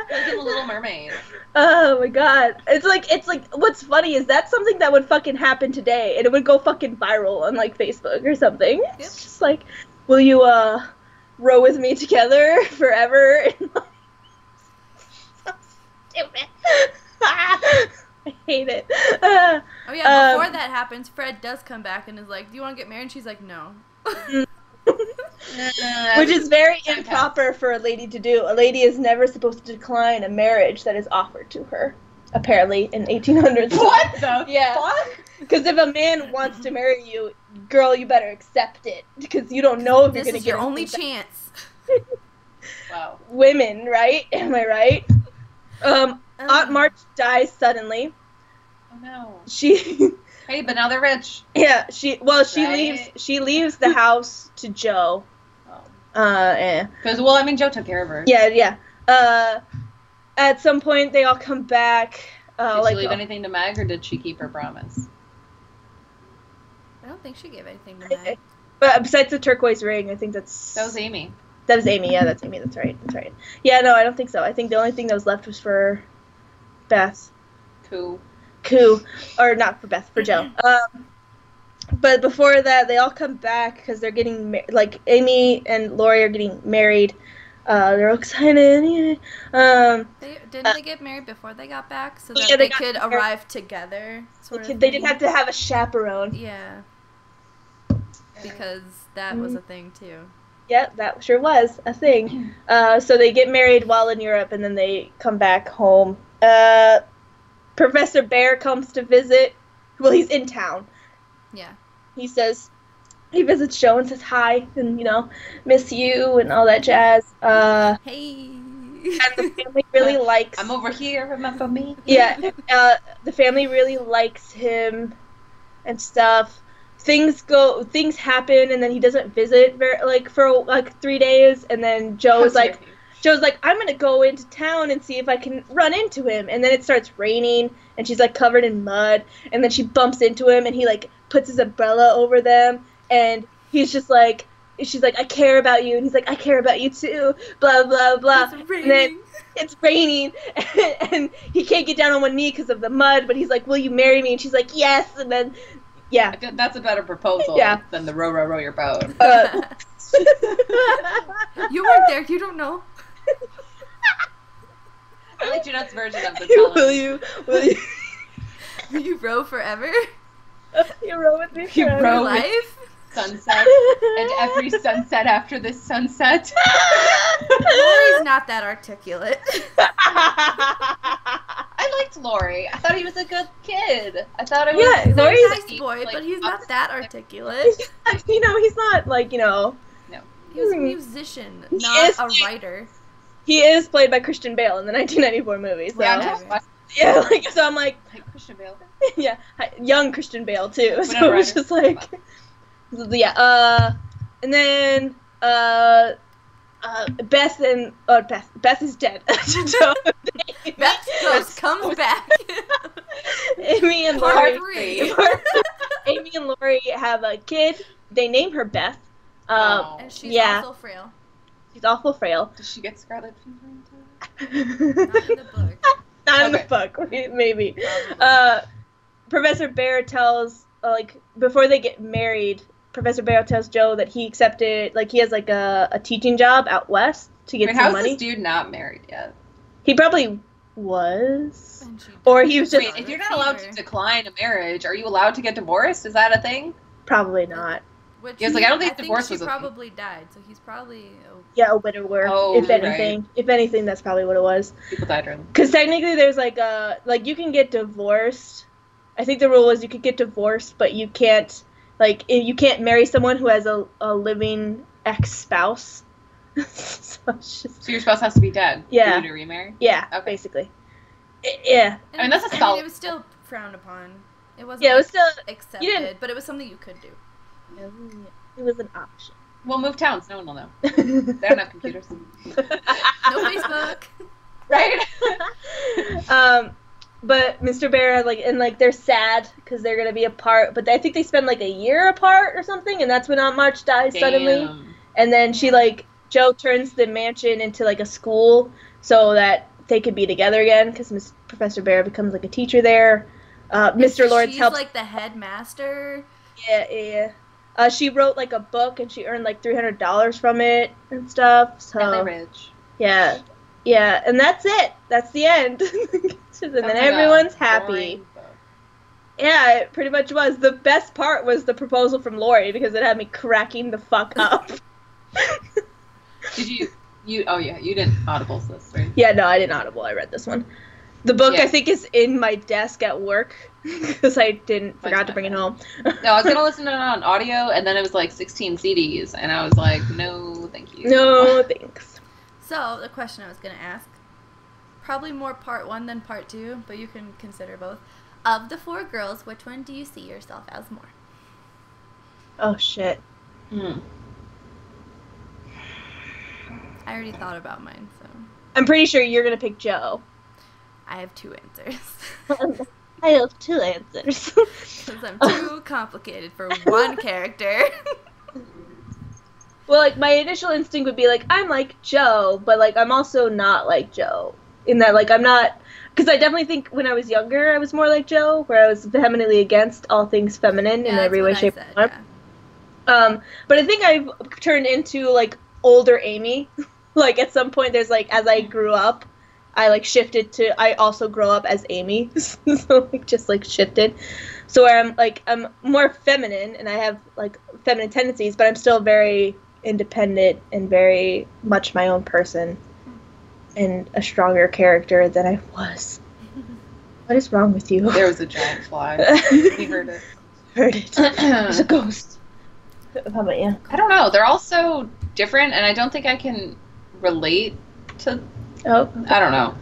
in The Little Mermaid. Oh my god. It's like what's funny is that's something that would fucking happen today and it would go fucking viral on like Facebook or something. Yep. It's just like, will you row with me together forever? And, like, so stupid. I hate it. Oh yeah, before that happens, Fred does come back and is like, "Do you want to get married?" And she's like, "No." Which is very improper for a lady to do. A lady is never supposed to decline a marriage that is offered to her, apparently, in 1800s. What the fuck? Because if a man wants to marry you, girl, you better accept it. Because you don't know if you're going to get your only chance. Wow. Women, right? Am I right? Aunt March dies suddenly. Oh no. Hey, but now they're rich. Yeah, she leaves the house to Joe. Oh. Because well, I mean, Joe took care of her. Yeah. At some point, they all come back. Did she leave anything to Meg, or did she keep her promise? I don't think she gave anything to Meg. But besides the turquoise ring, I think that was Amy. That was Amy. Yeah, that's Amy. That's right. Yeah, no, I don't think so. I think the only thing that was left was for Beth. Coo. Or not for Beth, for Joe. But before that, they all come back because they're getting Amy and Laurie are getting married. They're all excited. Didn't they get married before they got back so that they could arrive together? They didn't have to have a chaperone. Yeah. Because that was a thing too. Yeah, that sure was a thing. So they get married while in Europe, and then they come back home. Professor Bear comes to visit. Well, he's in town. Yeah. He visits Joe and says hi, and, miss you, and all that jazz. Hey. And the family really likes... I'm over here, remember me? Yeah, the family really likes him and stuff. Things happen, and then he doesn't visit for 3 days, and then Joe's like, I'm gonna go into town and see if I can run into him, and then it starts raining, and she's covered in mud, and then she bumps into him, and he puts his umbrella over them, and he's just like, she's like, I care about you, and he's like, I care about you too, blah blah blah. It's raining. And then it's raining, and he can't get down on one knee because of the mud, but he's like, will you marry me? And she's like, yes. And then I feel that's a better proposal than the row, row, row your boat. You weren't there. You don't know. I like Jeanette's version of the telling. Will you Will you row forever? you row with me You forever? row with Life? sunset, and every sunset after this sunset. Lori's not that articulate. I liked Laurie. I thought he was a good kid. I thought it was Yeah, He's a Laurie's nice boy, like, but he's not that articulate. He's not like, No. He was a musician, He not is- a writer. he is played by Christian Bale in the 1994 movie. So Yeah, so I'm like, Christian Bale. yeah, young Christian Bale too. So Whatever, it was just like, and then Beth is dead. So Beth just comes back. Amy and Part Laurie. 3. Amy and Laurie have a kid. They name her Beth. And she's also frail. She's awful frail. Does she get scarlet fever? Not in the book. Not in the book, maybe. Professor Bear tells, before they get married, Professor Bear tells Joe that he accepted, he has, a teaching job out west to get some money. How's this dude not married yet? He probably was. Or he was just... Wait, if you're not allowed to decline a marriage, are you allowed to get divorced? Is that a thing? Probably not. Which I don't think divorce was she a probably died, so he's probably... a widower. Oh, if anything. right. If anything, that's probably what it was. People died early. Because technically there's, you can get divorced. I think the rule was you could get divorced, but you can't... you can't marry someone who has a living ex-spouse. So your spouse has to be dead for Yeah. you to remarry? Yeah, Okay. basically. Yeah. I mean, that's a solid... it was still frowned upon. It wasn't Yeah, it was still... accepted, but it was something you could do. It was an option. Well, move towns. No one will know. They don't have computers. No Facebook. Right? But Mr. Bear, they're sad because they're going to be apart, but I think they spend, a year apart or something, and that's when Aunt March dies suddenly. And then she, Joe turns the mansion into, a school so that they could be together again, because Professor Bear becomes, a teacher there. Mr. Lawrence helps... She's, the headmaster. Yeah. She wrote, a book, and she earned, $300 from it and stuff, so... Really rich. Yeah. Yeah, and that's it. That's the end. And then everyone's happy. Yeah, it pretty much was. The best part was the proposal from Laurie, because it had me cracking the fuck up. Did you didn't Audibles this, right? Yeah, no, I didn't Audible. I read this one. The book, I think, is in my desk at work, because I forgot to bring it home. No, I was going to listen to it on audio, and then it was 16 CDs, and I was like, no, thank you. No, thanks. So, the question I was going to ask, probably more part 1 than part 2, but you can consider both. Of the 4 girls, which one do you see yourself as more? Oh, shit. I already thought about mine, so... I'm pretty sure you're going to pick Joe. I have 2 answers. I have 2 answers. Because I'm too complicated for one character. Well, my initial instinct would be, I'm like Joe, but, I'm also not like Joe. In that, I'm not... Because I definitely think when I was younger, I was more like Joe, where I was vehemently against all things feminine in every way, shape, or form. Yeah. But I think I've turned into, older Amy. At some point, there's, as I grew up, I, shifted to... I also grow up as Amy. So, just, shifted. So where I'm more feminine, and I have, feminine tendencies, but I'm still very independent and very much my own person. And a stronger character than I was. What is wrong with you? There was a giant fly. We heard it. Heard it. There's a ghost. How about you? I don't know. They're all so different, and I don't think I can relate to... Oh. I don't know.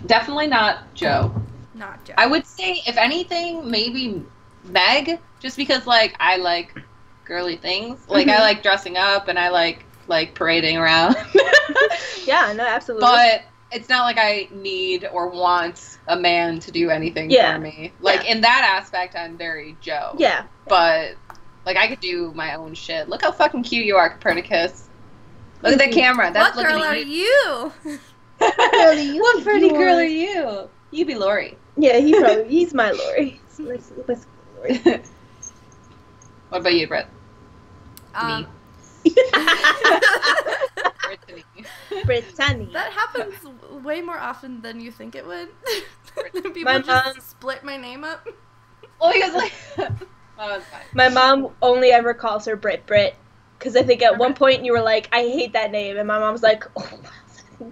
Definitely not Joe. Not Joe. I would say, if anything, maybe Meg, just because, I like girly things. I like dressing up, and I like parading around. Yeah, no, absolutely. But it's not like I need or want a man to do anything for me. In that aspect, I'm very Joe. Yeah. But Like, I could do my own shit. Look how fucking cute you are, Copernicus. Look at the camera. That's what girl are you? What pretty girl are you? You be Lori. Yeah, he's my Lori. Let's Lori. What about you, Brett? Me. Brittany. That happens way more often than you think it would. People My just mom- split my name up. Oh, he was like... Oh, it's fine. My mom only ever calls her Brit, because I think at one point you were like, I hate that name, and my mom's like, oh, wow.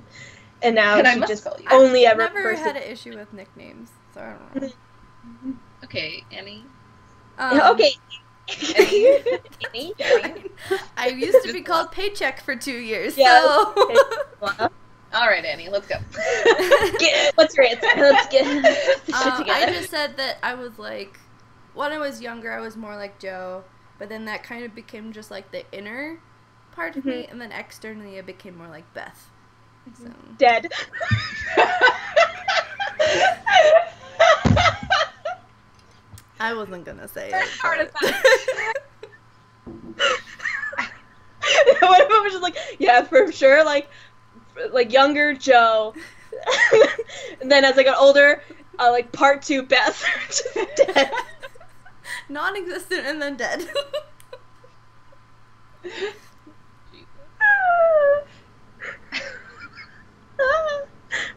And now And I she must just call you. only I've ever never had an issue with nicknames, so I don't know. Okay, Annie. Okay. Annie? I used to be called Paycheck for 2 years, Yeah. so... Well, All right, Annie, let's go. what's your answer? Let's get this shit I together. just said that I was like, when I was younger, I was more like Joe, but then that kind of became just like the inner part of me, and then externally, I became more like Beth. So. Dead. I wasn't gonna say First it. part of but- What if it was just like, yeah, for sure, like younger Joe, and then as I got older, like part 2 Beth, dead. Non-existent and then dead.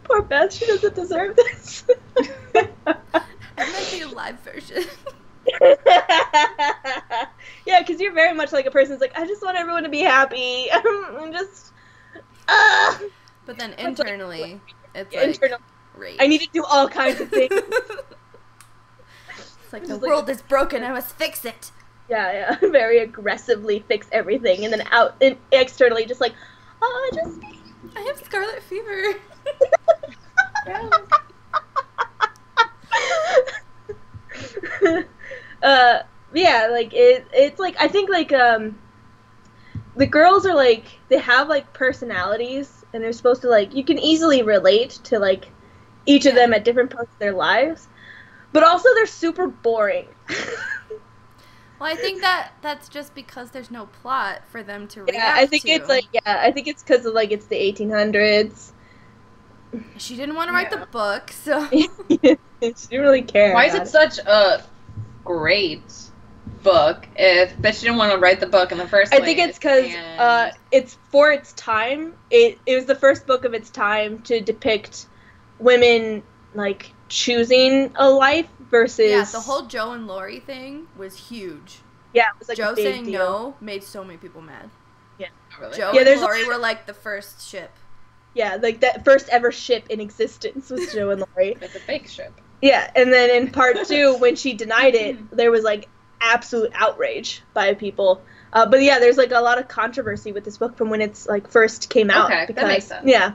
Poor Beth, she doesn't deserve this. I meant the live version. Yeah, because you're very much like a person who's like, I just want everyone to be happy. I'm just, But then internally, it's Yeah, like internal- rage. I need to do all kinds of things. It's like the world is broken. I must fix it. Yeah, very aggressively fix everything, and then out and externally, just like, oh, I have scarlet fever. yeah, like it's like I think like the girls are like they have like personalities, and they're supposed to like you can easily relate to like each of them at different parts of their lives, but also they're super boring. Well, I think that's just because there's no plot for them to react Yeah, I think to. it's like I think it's because of like it's the 1800s. She didn't want to write the book, so... She didn't really care. Why is about it such a great book if but she didn't want to write the book in the first place? I think it's because and- it's for its time. It was the first book of its time to depict women like choosing a life versus Yeah, the whole Joe and Lori thing was huge. it was like Joe a big saying deal. no made so many people mad. Oh, really? Joe Yeah, and there's Lori were like the first ship. Yeah, like that first ever ship in existence was Joe and Lori. It's a fake ship. Yeah, and then in part 2, when she denied it, there was like absolute outrage by people. But yeah, there's like a lot of controversy with this book from when it's like first came out. Okay, that makes sense. Yeah,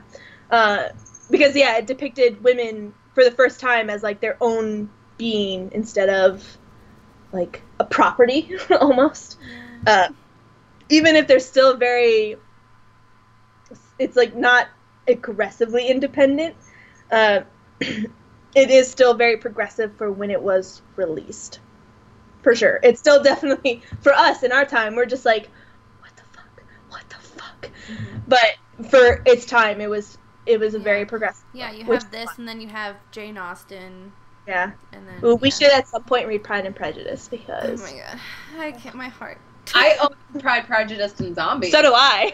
because yeah, it depicted women for the first time as like their own being instead of like a property almost. Even if they're still very, it's like not aggressively independent. It is still very progressive for when it was released. For sure. It's still definitely, for us in our time, we're just like, what the fuck? Mm-hmm. But for its time, it was a very progressive. Yeah, you which have this, and then you have Jane Austen, Yeah. and then... Well, we yeah. should at some point read Pride and Prejudice Oh because... my god. I can't, my heart. I own Pride, Prejudice, and Zombies. So do I.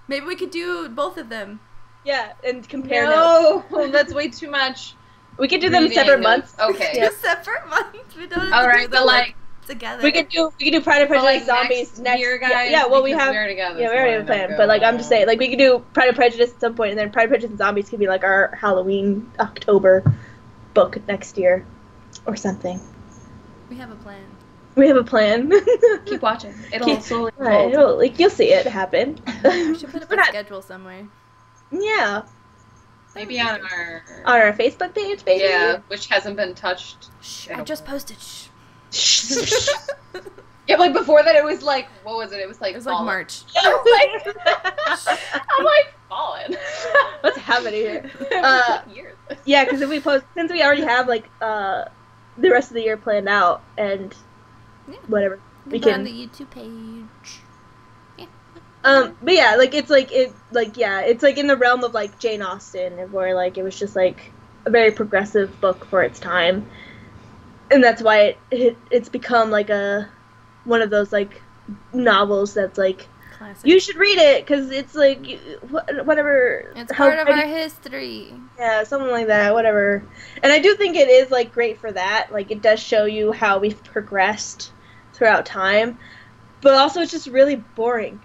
Maybe we could do both of them. Yeah, and compare notes. No, that's way too much. We could do them reading separate notes. months. Okay. Yeah. Two separate months. We don't have All to right, do but them, like, together. We could do Pride and but, Prejudice like Zombies next year, guys. Yeah, well we because have we already got this we already have a plan. But like I'm just saying, like we could do Pride and Prejudice at some point, and then Pride and Prejudice and Zombies could be like our Halloween October book next year, or something. We have a plan. We have a plan. Keep watching. It'll Keep- slowly Right, unfold. like you'll see it happen. We should put up We're a not- schedule somewhere. Yeah, Maybe on our... on our Facebook page, baby. Yeah, which hasn't been touched. Shh, in I a just while. posted. Shh. Yeah, like before that it was like, what was it? It was like It was like fallen. March. I'm like, fallen. What's happening here? Years. Yeah, because if we post, since we already have like the rest of the year planned out, and whatever. We can on the YouTube page. But yeah, like it's like it's like in the realm of like Jane Austen, where like it was just like a very progressive book for its time, and that's why it's become like one of those like novels that's like classic. You should read it because it's like whatever. It's part of our history. Yeah, something like that. Whatever. And I do think it is like great for that. Like it does show you how we've progressed throughout time. But also, it's just really boring.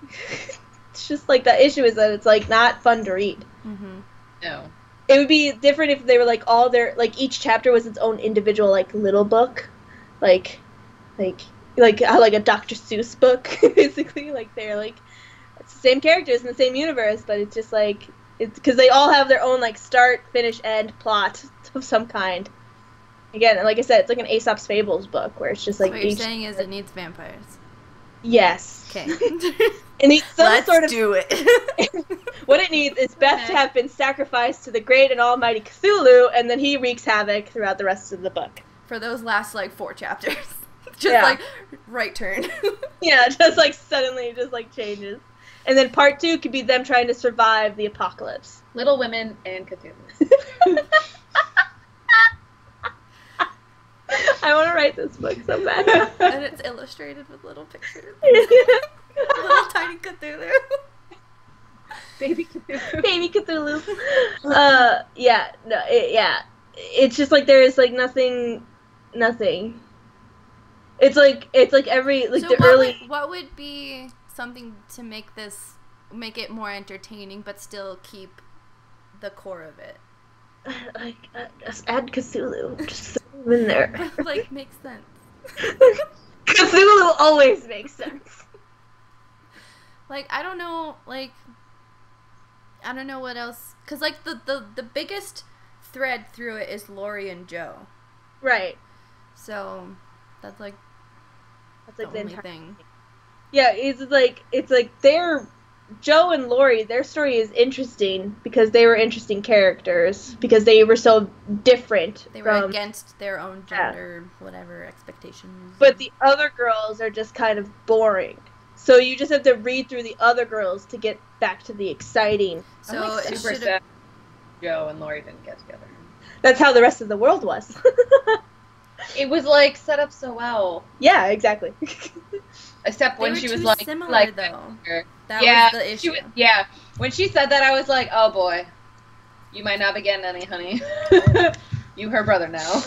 It's just, like, the issue is that it's, like, not fun to read. Mm-hmm. No. It would be different if they were, like, each chapter was its own individual, like, little book. Like a Dr. Seuss book, basically. Like, they're, like, it's the same characters in the same universe, but it's just, like, it's because they all have their own, like, start, finish, end plot of some kind. Again, like I said, it's like an Aesop's Fables book, where it's just, like, so what you're saying is it needs vampires. Yes. Okay. It needs some sort of. Let's do it. What it needs is Beth to have been sacrificed to the great and almighty Cthulhu, and then he wreaks havoc throughout the rest of the book. For those last, like, 4 chapters. Just, like, right turn. Yeah, just, like, suddenly just, like, changes. And then part 2 could be them trying to survive the apocalypse. Little Women and Cthulhu. I want to write this book so bad. And it's illustrated with little pictures. Little tiny Cthulhu. Baby Cthulhu. Baby Cthulhu. It's just like there is like nothing. It's like every like so the early. What would be something to make it more entertaining, but still keep the core of it? Like just add Cthulhu. Just throw him in there. Like makes sense. Cthulhu always makes sense. Like I don't know what else, cause like the biggest thread through it is Laurie and Joe. Right. So that's like the only thing. Yeah, it's like they're Joe and Laurie, their story is interesting because they were interesting characters because they were so different. They were against their own gender, whatever expectations. But the other girls are just kind of boring. So you just have to read through the other girls to get back to the exciting. So like it super sad Joe and Laurie didn't get together. That's how the rest of the world was. It was like set up so well. Yeah, exactly. Except when she was like similar though. That was the issue. When she said that, I was like, oh boy, you might not be getting any, honey. You her brother now.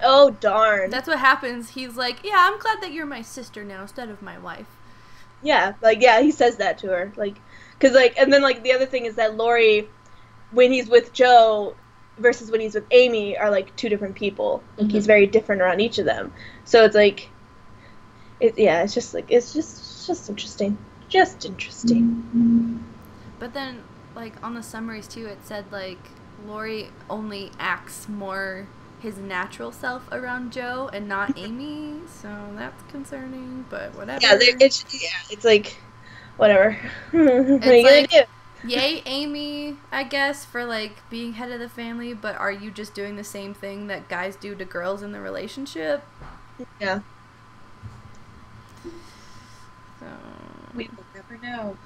Oh darn. That's what happens. He's like, yeah, I'm glad that you're my sister now instead of my wife. Yeah, he says that to her, and then the other thing is that Laurie, when he's with Joe versus when he's with Amy, are like two different people. Like he's very different around each of them. So it's like, it's just interesting. Just interesting. But then, like, on the summaries, too, it said, like, Laurie only acts more his natural self around Joe and not Amy, so that's concerning, but whatever. Yeah, it's like, whatever. What are you like, gonna do? Yay, Amy, I guess, for, like, being head of the family, but are you just doing the same thing that guys do to girls in the relationship? Yeah. So, we will never know.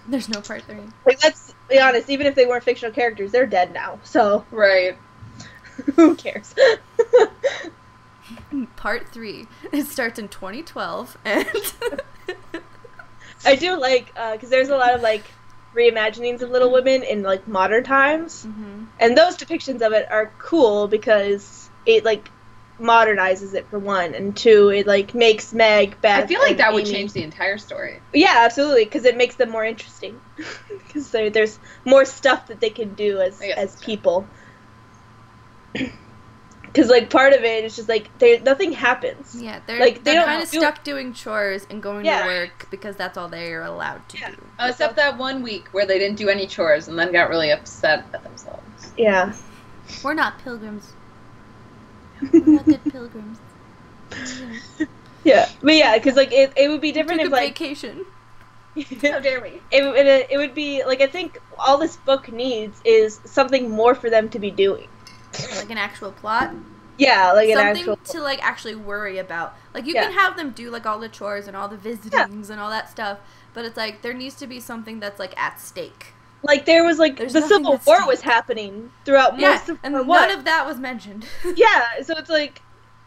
There's no part 3. Like, let's be honest, even if they weren't fictional characters, they're dead now, so. Right. Who cares? Part 3. It starts in 2012, and... I do like, because there's a lot of, like, reimaginings of Little Women in, like, modern times, and those depictions of it are cool because it, like, modernizes it for one, and two, it like makes Meg, Beth. I feel like that Amy. would change the entire story. Yeah, absolutely, because it makes them more interesting. Because there's more stuff that they can do as people. Because like part of it is just like nothing happens. Yeah, they're like they're kind of stuck doing chores and going to work because that's all they're allowed to do. Except that one week where they didn't do any chores and then got really upset at themselves. Yeah. We're not pilgrims. We're not good pilgrims. Yeah, but yeah, because like it would be different if like vacation. How dare we? It would be like I think all this book needs is something more for them to be doing. Like an actual plot. Yeah, like something an actual to like actually worry about. Like you can have them do like all the chores and all the visitings and all that stuff, but it's like there needs to be something that's like at stake. Like there was like the Civil War was happening throughout most of and none of that was mentioned. Yeah, so it's like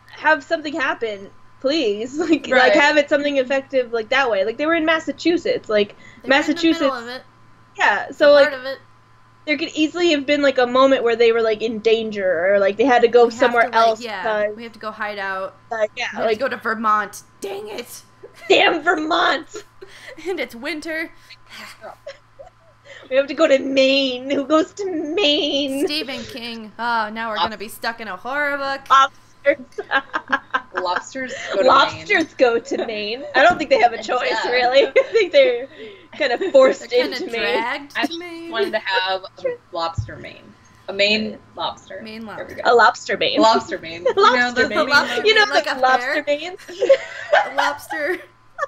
have something happen, please. Like have it something effective like that way. Like they were in Massachusetts, like Massachusetts. In the middle of it. Yeah, so like part of it. There could easily have been like a moment where they were like in danger or like they had to go somewhere else. Yeah, we have to go hide out. Yeah, we have to go to Vermont. Dang it! Damn Vermont! And it's winter. We have to go to Maine. Who goes to Maine? Stephen King. Oh, now we're gonna be stuck in a horror book. Lobsters. Lobsters Go to Maine. I don't think they have a choice, really. I think they're kind of forced into Maine. I just wanted to have a lobster Maine. A Maine lobster. Maine lobster. A lobster Maine. Lobster Maine. Lobster Maine. You know, like a lobster Maine.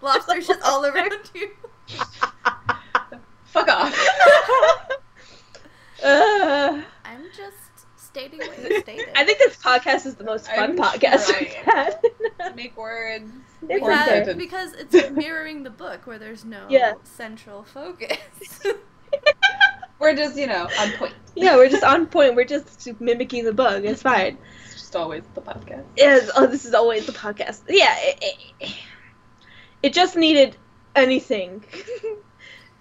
Lobsters just all around you. Fuck off. I'm just stating what you stated. I think this podcast is the most fun podcast we've had. Make words. Because it's mirroring the book where there's no central focus. We're just, on point. Yeah, we're just on point. We're just mimicking the book. It's fine. It's just always the podcast. Yes. Oh, this is always the podcast. Yeah. It just needed anything.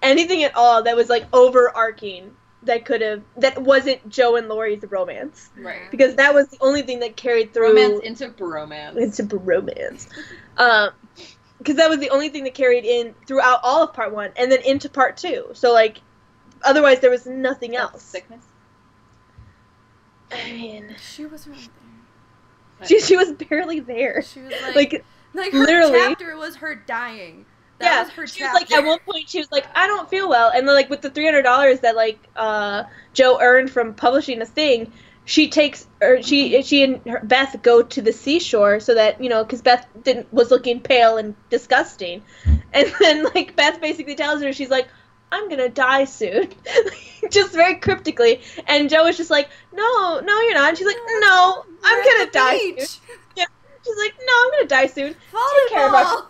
Anything at all that was, like, overarching that wasn't Joe and Laurie's romance. Right. Because that was the only thing that carried through. Romance into bromance. Because that was the only thing that carried in throughout all of part 1 and then into part 2. So, like, otherwise there was nothing else. Sickness? I mean... She wasn't right there. She was barely there. She was like her literally. Chapter was her dying. That was her she chapter. was like, at one point, she was like, I don't feel well. And then, like, with the $300 that, like, Joe earned from publishing a thing, she and Beth go to the seashore so that, because Beth was looking pale and disgusting. And then, like, Beth basically tells her, she's like, I'm gonna die soon. Just very cryptically. And Joe was just like, no, you're not. And she's like, no, I'm gonna die soon. Yeah. She's like, no, I'm gonna die soon. Take care of us.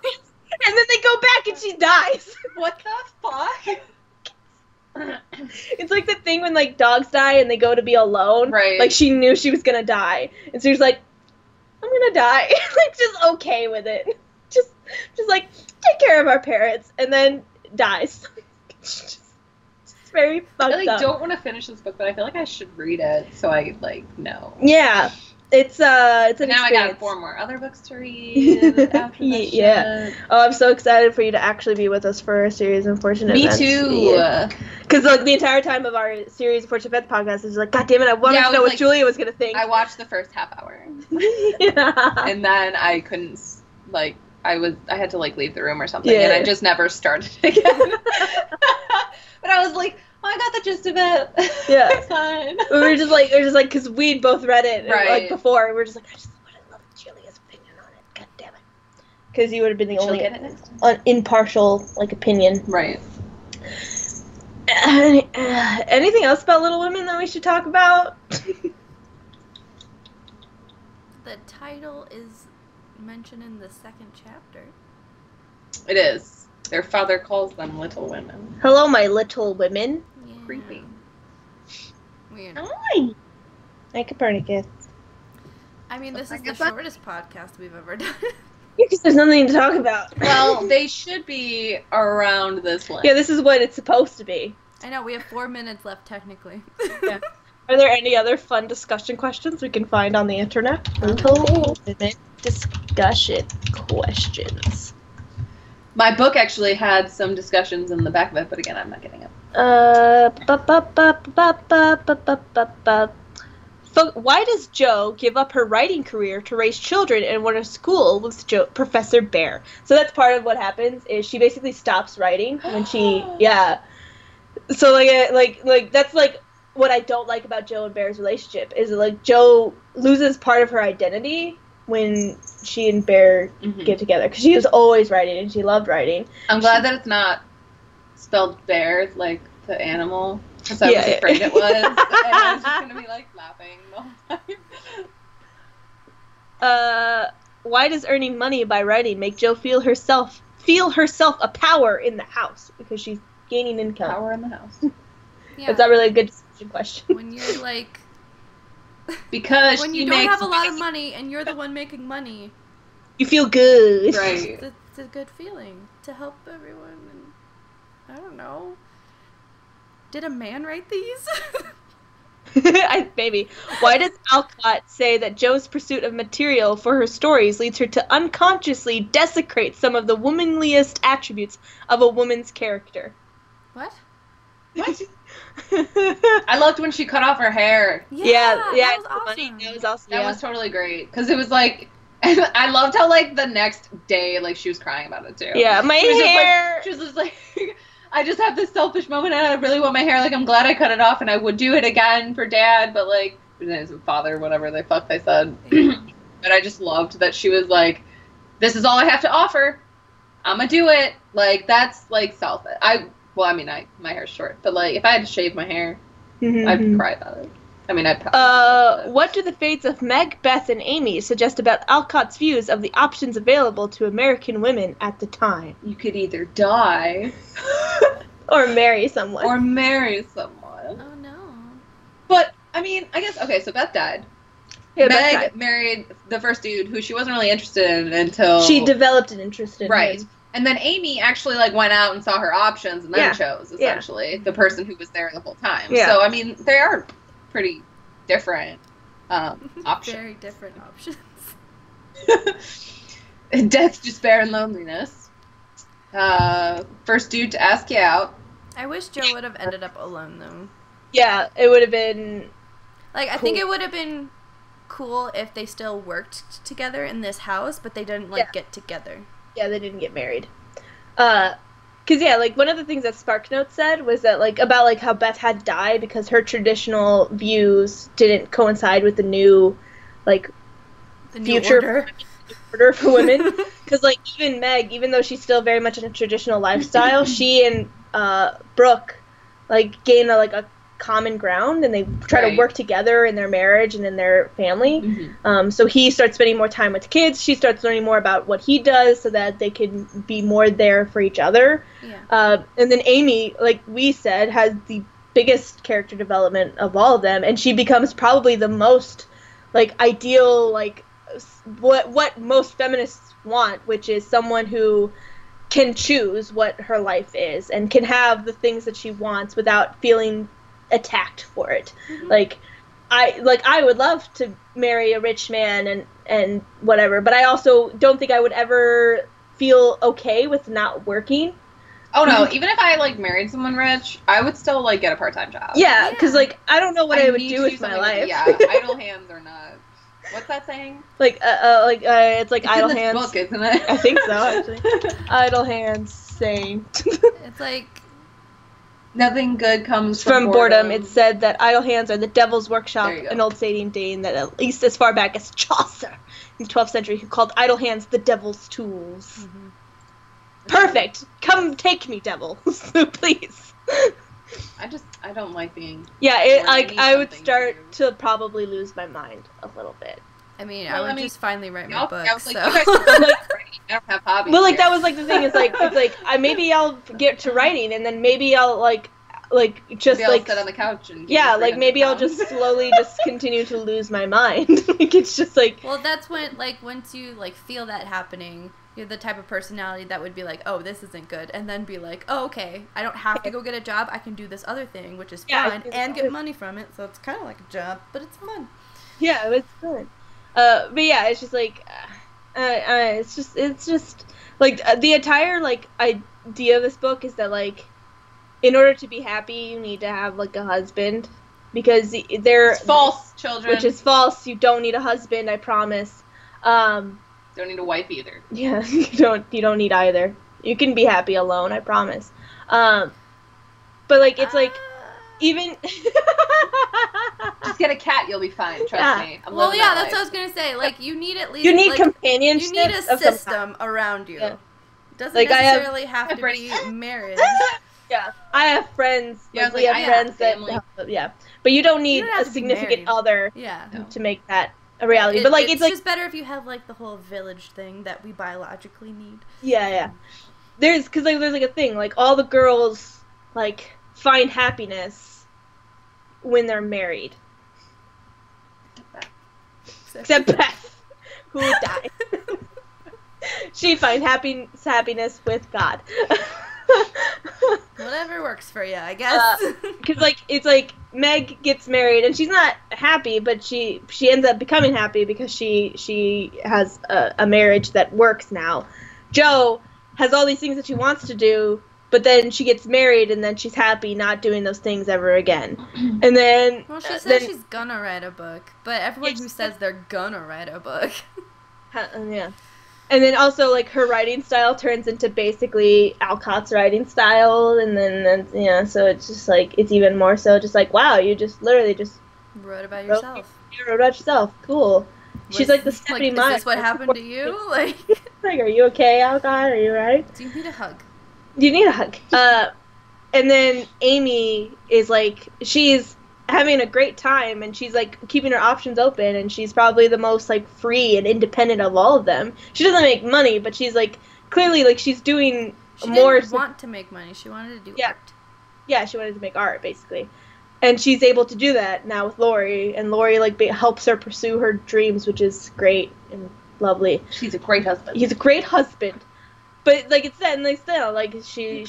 And then they go back and she dies. What the fuck? It's like the thing when, like, dogs die and they go to be alone. Right. Like, she knew she was gonna die. And so she's like, I'm gonna die. Like, just okay with it. Just like, take care of our parents. And then dies. Just very fucked up. I, don't want to finish this book, but I feel like I should read it so I, know. Yeah. It's an now experience. I got 4 more other books to read after this shit. Oh, I'm so excited for you to actually be with us for our series Unfortunate Events. Me too. Because like the entire time of our series Unfortunate Events podcast is like, God damn it, I wanted to know what Julia was gonna think. I watched the first half hour. Yeah. And then I couldn't I had to leave the room or something, and I just never started again. But I was like, oh, I got the gist of it. Yeah. It's fine. We were just like, because we'd both read it like before. We were just like, I just would have loved Julia's opinion on it. God damn it. Because you would have been the only impartial opinion. Right. Anything else about Little Women that we should talk about? The title is mentioned in the 2nd chapter. It is. Their father calls them Little Women. Hello, my little women. Yeah. Creepy. Weird. Hi. Hi, Copernicus. I mean, this is the shortest podcast we've ever done. Because there's nothing to talk about. Well, they should be around this length. Yeah, this is what it's supposed to be. I know, we have 4 minutes left, technically. Yeah. Are there any other fun discussion questions we can find on the internet? Little Women discussion questions. My book actually had some discussions in the back of it, but again, I'm not getting it. Why does Jo give up her writing career to raise children and went to school with Professor Bear? So that's part of what happens is she basically stops writing when she So like that's like what I don't like about Jo and Bear's relationship is like Jo loses part of her identity when she and Bear get together, because she was always writing and she loved writing. I'm glad that it's not spelled bear like the animal, because I was afraid it was, and I was just gonna be laughing the whole time. Why does earning money by writing make Jo feel herself a power in the house? Because she's gaining income. Power in the house. Yeah. That's not really a good question. When you're like, because when you don't have a lot of money and you're the one making money, you feel good. Right. It's a good feeling to help everyone. And I don't know. Did a man write these? Maybe. Why does Alcott say that Jo's pursuit of material for her stories leads her to unconsciously desecrate some of the womanliest attributes of a woman's character? What? What? I loved when she cut off her hair. Yeah, that was awesome. funny. That was awesome. That was totally great. Because it was like, I loved how like the next day, like she was crying about it too. Yeah, my hair. She was just like, I just have this selfish moment and I really want my hair. Like, I'm glad I cut it off and I would do it again for Dad, but like, his father, whatever the fuck they said. But I just loved that she was like, this is all I have to offer. I'm gonna do it. Like, that's like selfish. My hair's short, but like, if I had to shave my hair, I'd cry about it. I mean, I'd probably. What do the fates of Meg, Beth, and Amy suggest about Alcott's views of the options available to American women at the time? You could either die or marry someone. Or marry someone. Oh no. But I mean, I guess okay. So Beth died. Yeah, Meg married the first dude who she wasn't really interested in until she developed an interest in right. him. And then Amy actually like went out and saw her options and then chose essentially the person who was there the whole time. Yeah. So I mean, they are pretty different options. Very different options. Death, despair, and loneliness. First dude to ask you out. I wish Jo would have ended up alone though. Yeah, it would have been like I cool. think it would have been cool if they still worked together in this house, but they didn't like get together. Yeah, they didn't get married. Because, yeah, like, one of the things that SparkNotes said was that, like, about, like, how Beth had died because her traditional views didn't coincide with the new, like, The new future order for women. Because, like, even Meg, even though she's still very much in a traditional lifestyle, she and Brooke, like, gain, a common ground, and they try to work together in their marriage and in their family. So he starts spending more time with the kids. She starts learning more about what he does so that they can be more there for each other. Yeah. And then Amy, like we said, has the biggest character development of all of them, and she becomes probably the most, like, ideal, like, what most feminists want, which is someone who can choose what her life is and can have the things that she wants without feeling attacked for it. Like I would love to marry a rich man and whatever, but I also don't think I would ever feel okay with not working. Oh no, even if I like married someone rich, I would still like get a part-time job. Yeah, because like I don't know what I would do with my life. Idle hands are not. What's that saying? It's like it's idle in this hands. book, isn't it? I think so, actually. Idle hands saying. It's like nothing good comes from boredom. It's said that idle hands are the devil's workshop, There you go. an old saying Dane that at least as far back as Chaucer in the 12th century who called idle hands the devil's tools. Perfect. Come take me, devil. Please. I don't like being. Yeah, I would something start to to probably lose my mind a little bit. I mean, Well, I would just finally write my book. I was like, so. you guys are like writing. I don't have hobbies. Well, like here. that was like the thing is like it's like maybe I'll get to writing and then maybe I'll just maybe I'll like sit on the couch and maybe I'll just slowly just continue to lose my mind. Like it's just like Well, that's when once you feel that happening, you're the type of personality that would be like, oh, this isn't good, and then be like, oh, okay, I don't have to go get a job. I can do this other thing, which is fun, and get money from it. So it's kind of like a job, but it's fun. Yeah, it's fun. But yeah, it's just like, it's just like the entire idea of this book is that in order to be happy, you need to have a husband because it's false, children. Which is false. You don't need a husband, I promise. Don't need a wife either. Yeah, you don't need either. You can be happy alone, I promise. But it's even just get a cat, you'll be fine. Trust me. Well, yeah, that's what I was gonna say. You need at least you need companionship. You need a system around you. Yeah. It doesn't necessarily have to be marriage. Yeah, I have friends. Yeah, we have friends that. Yeah, but you don't need You don't have a to be significant married. other Yeah. to make that a reality. But like it's like just better if you have like the whole village thing that we biologically need. Yeah. There's like a thing like all the girls like find happiness when they're married. Except Beth, who died. She finds happiness with God. Whatever works for you, I guess. Because like it's like Meg gets married and she's not happy, but she ends up becoming happy because she has a marriage that works now. Jo has all these things that she wants to do, but then she gets married and then she's happy not doing those things ever again. And then well, she says she's gonna write a book, but everyone who says they're gonna write a book. Yeah. And then also, like, her writing style turns into basically Alcott's writing style, and then yeah, so it's just, like, it's even more so just like, wow, you just literally just wrote about yourself. You wrote about yourself. Cool. She's like the Stephanie Meyer. Is this what happened to you? Like, are you okay, Alcott? Are you right? Do you need a hug? Do you need a hug? And then Amy is, like, she's having a great time, and she's like keeping her options open, and she's probably the most like free and independent of all of them. She doesn't make money, but she's like clearly like she's doing more. She didn't want to make money. She wanted to do art. Yeah, she wanted to make art basically, and she's able to do that now with Laurie, and Laurie like helps her pursue her dreams, which is great and lovely. She's a great husband. He's a great husband. But like it's then like still like she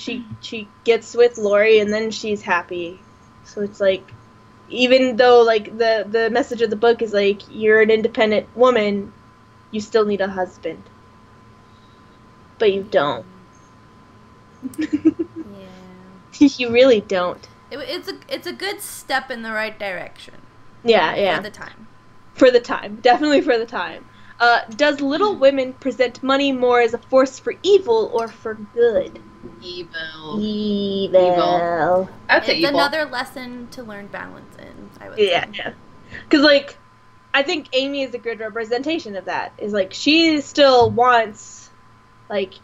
gets with Laurie, and then she's happy. So it's like, even though, like, the message of the book is, like, you're an independent woman, you still need a husband. But you don't. Yeah. You really don't. It's a good step in the right direction. Yeah. For the time. For the time. Definitely for the time. Does Little Women present money more as a force for evil or for good? Evil. I would say evil. Another lesson to learn balance in, I would say. Yeah. Because, like, I think Amy is a good representation of that. Is, like, she still wants, like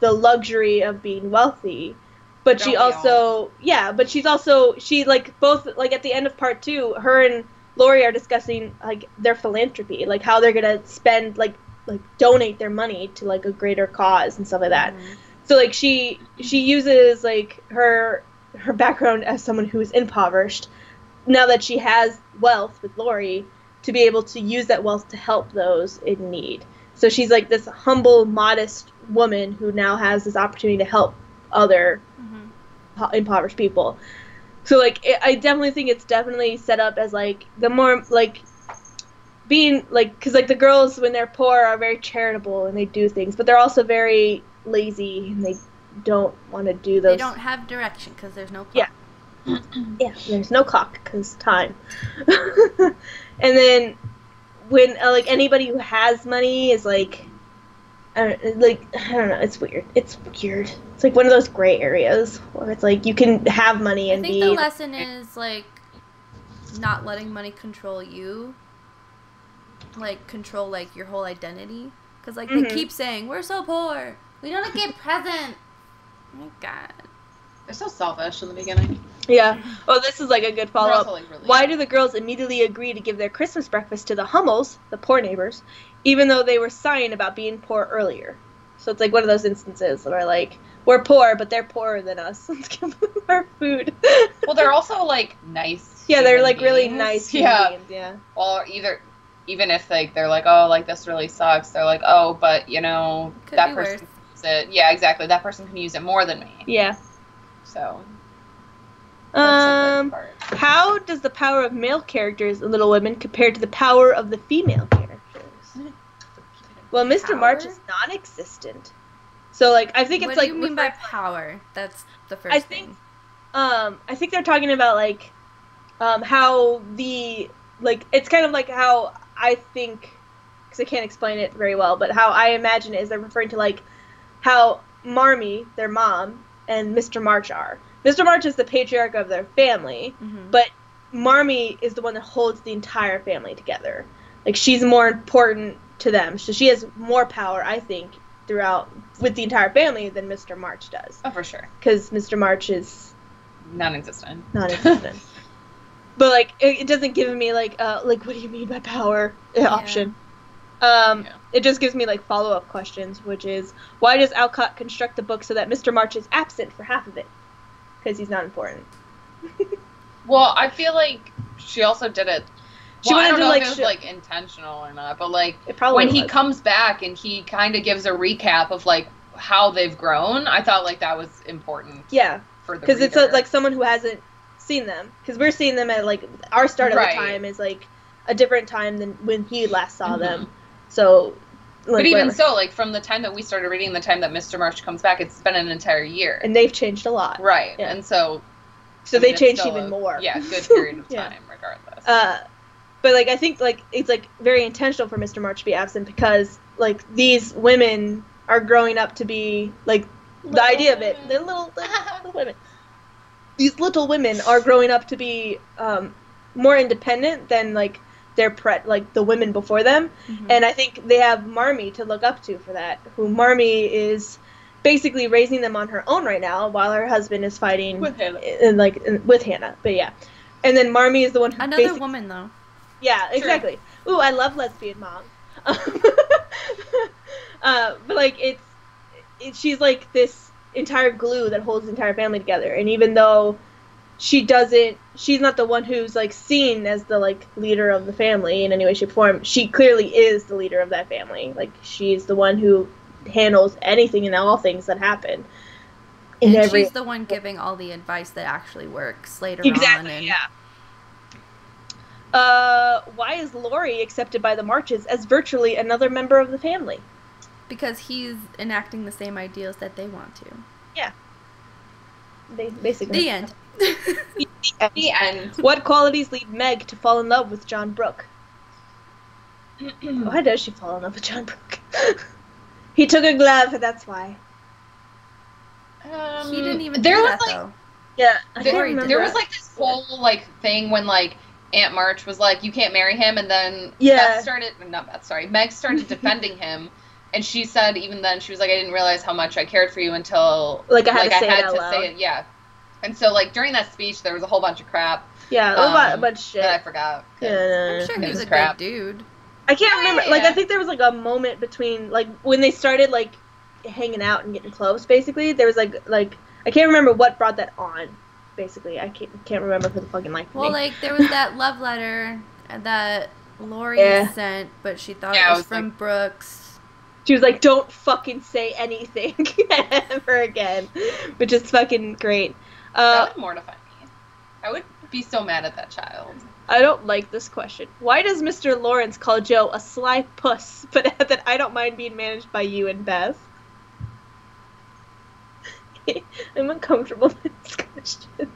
the luxury of being wealthy. But she also, but she's also, like, both, like, at the end of part 2, her and Laurie are discussing, like, their philanthropy. Like, how they're going to spend, like, donate their money to, like, a greater cause and stuff like that. Mm-hmm. So, like, she uses, like, her background as someone who is impoverished, now that she has wealth with Laurie, to be able to use that wealth to help those in need. So she's, like, this humble, modest woman who now has this opportunity to help other impoverished people. So, like, I definitely think it's definitely set up as, like, the more, like, being, like, because, like, the girls, when they're poor, are very charitable and they do things, but they're also very lazy and they don't want to do those. They don't have direction because there's no clock. Yeah, there's no clock because time. And then when like anybody who has money is like, I don't know, it's weird. It's like one of those gray areas where it's like you can have money and I think the lesson is like not letting money control you, like control like your whole identity. Because like they keep saying we're so poor. We don't get presents. Oh my God. They're so selfish in the beginning. Yeah. Oh, this is like a good follow-up. Like, really Why do the girls immediately agree to give their Christmas breakfast to the Hummels, the poor neighbors, even though they were sighing about being poor earlier? So it's like one of those instances where like, we're poor, but they're poorer than us. Let's give them our food. Well, they're also like nice. Yeah, they're like really nice human beings. Yeah. Well, even if like they're like, oh, like this really sucks, they're like, oh, but you know, could that person can use it. Yeah, exactly. That person can use it more than me. Yeah. So. That's a good part. How does the power of male characters in Little Women compare to the power of the female characters? Well, Mr. March is non-existent. So, like, I think it's like. What do you mean by power? That's the first thing. I think they're talking about like, how the like it's kind of like how I think, because I can't explain it very well, but how I imagine it is they're referring to like how Marmee, their mom, and Mr. March are. Mr. March is the patriarch of their family, but Marmee is the one that holds the entire family together. Like, she's more important to them, so she has more power, I think, throughout with the entire family than Mr. March does. Oh, for sure. Because Mr. March is non-existent. but like it doesn't give me like what do you mean by power option. It just gives me like follow-up questions, which is why does Alcott construct the book so that Mr. March is absent for half of it? Because he's not important. Well, I feel like she also did it. She I wanted don't to know like if it was like intentional or not, but like it probably when he was. comes back and he kind of gives a recap of like how they've grown, I thought like that was important. Yeah, for the because it's reader. like someone who hasn't seen them, because we're seeing them at like our start of the time is like a different time than when he last saw them. So, like, but even so, like from the time that we started reading, the time that Mr. March comes back, it's been an entire year, and they've changed a lot, right? Yeah. And so they changed even more. Yeah, good period of time, regardless. But like I think like it's like very intentional for Mr. March to be absent because like these women are growing up to be like the idea of it. They're little women. These little women are growing up to be more independent than like their like the women before them, and I think they have Marmee to look up to for that. Who Marmee is basically raising them on her own right now, while her husband is fighting with Hannah. With Hannah. But yeah, and then Marmee is the one who another woman though. Yeah, exactly. True. Ooh, I love lesbian mom. But like she's like this entire glue that holds the entire family together, and even though she's not the one who's like seen as the like leader of the family in any way, shape, or form. She clearly is the leader of that family. Like she's the one who handles anything and all things that happen. And she's the one giving all the advice that actually works later on. And yeah. Why is Laurie accepted by the Marches as virtually another member of the family? Because he's enacting the same ideals that they want to. Yeah. Basically. The end. The end. What qualities lead Meg to fall in love with John Brooke? Why does she fall in love with John Brooke? He took a glove, that's why. He didn't even do that, though. Yeah, there was like this whole like thing when like Aunt March was like, you can't marry him, and then Meg started defending him, and she said even then she was like, I didn't realize how much I cared for you until I had to say it. Yeah, and so like during that speech there was a whole bunch of crap. Yeah, a bunch of shit that I forgot. Yeah, I'm sure he's a good dude. I can't remember. Like I think there was like a moment between like when they started like hanging out and getting close. Basically, there was like I can't remember what brought that on. Basically, I can't remember for the fucking life of me. Well, like, there was that love letter that Laurie sent, but she thought it was from like, Brooks. She was like, don't fucking say anything ever again, which is fucking great. That would mortify me. I would be so mad at that child. I don't like this question. Why does Mr. Lawrence call Joe a sly puss, but add that I don't mind being managed by you and Beth? I'm uncomfortable with this question.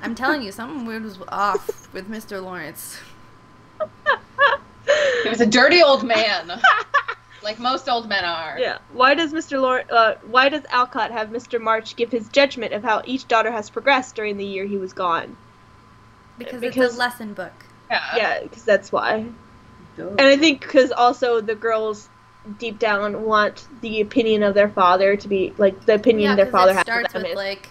I'm telling you, something weird was off with Mr. Lawrence. He was a dirty old man, like most old men are. Yeah. Why does why does Alcott have Mr. March give his judgment of how each daughter has progressed during the year he was gone? Because it's a lesson book. Yeah, because that's why. Duh. And I think because also the girls deep down want the opinion of their father to be like the opinion their father has. It starts with like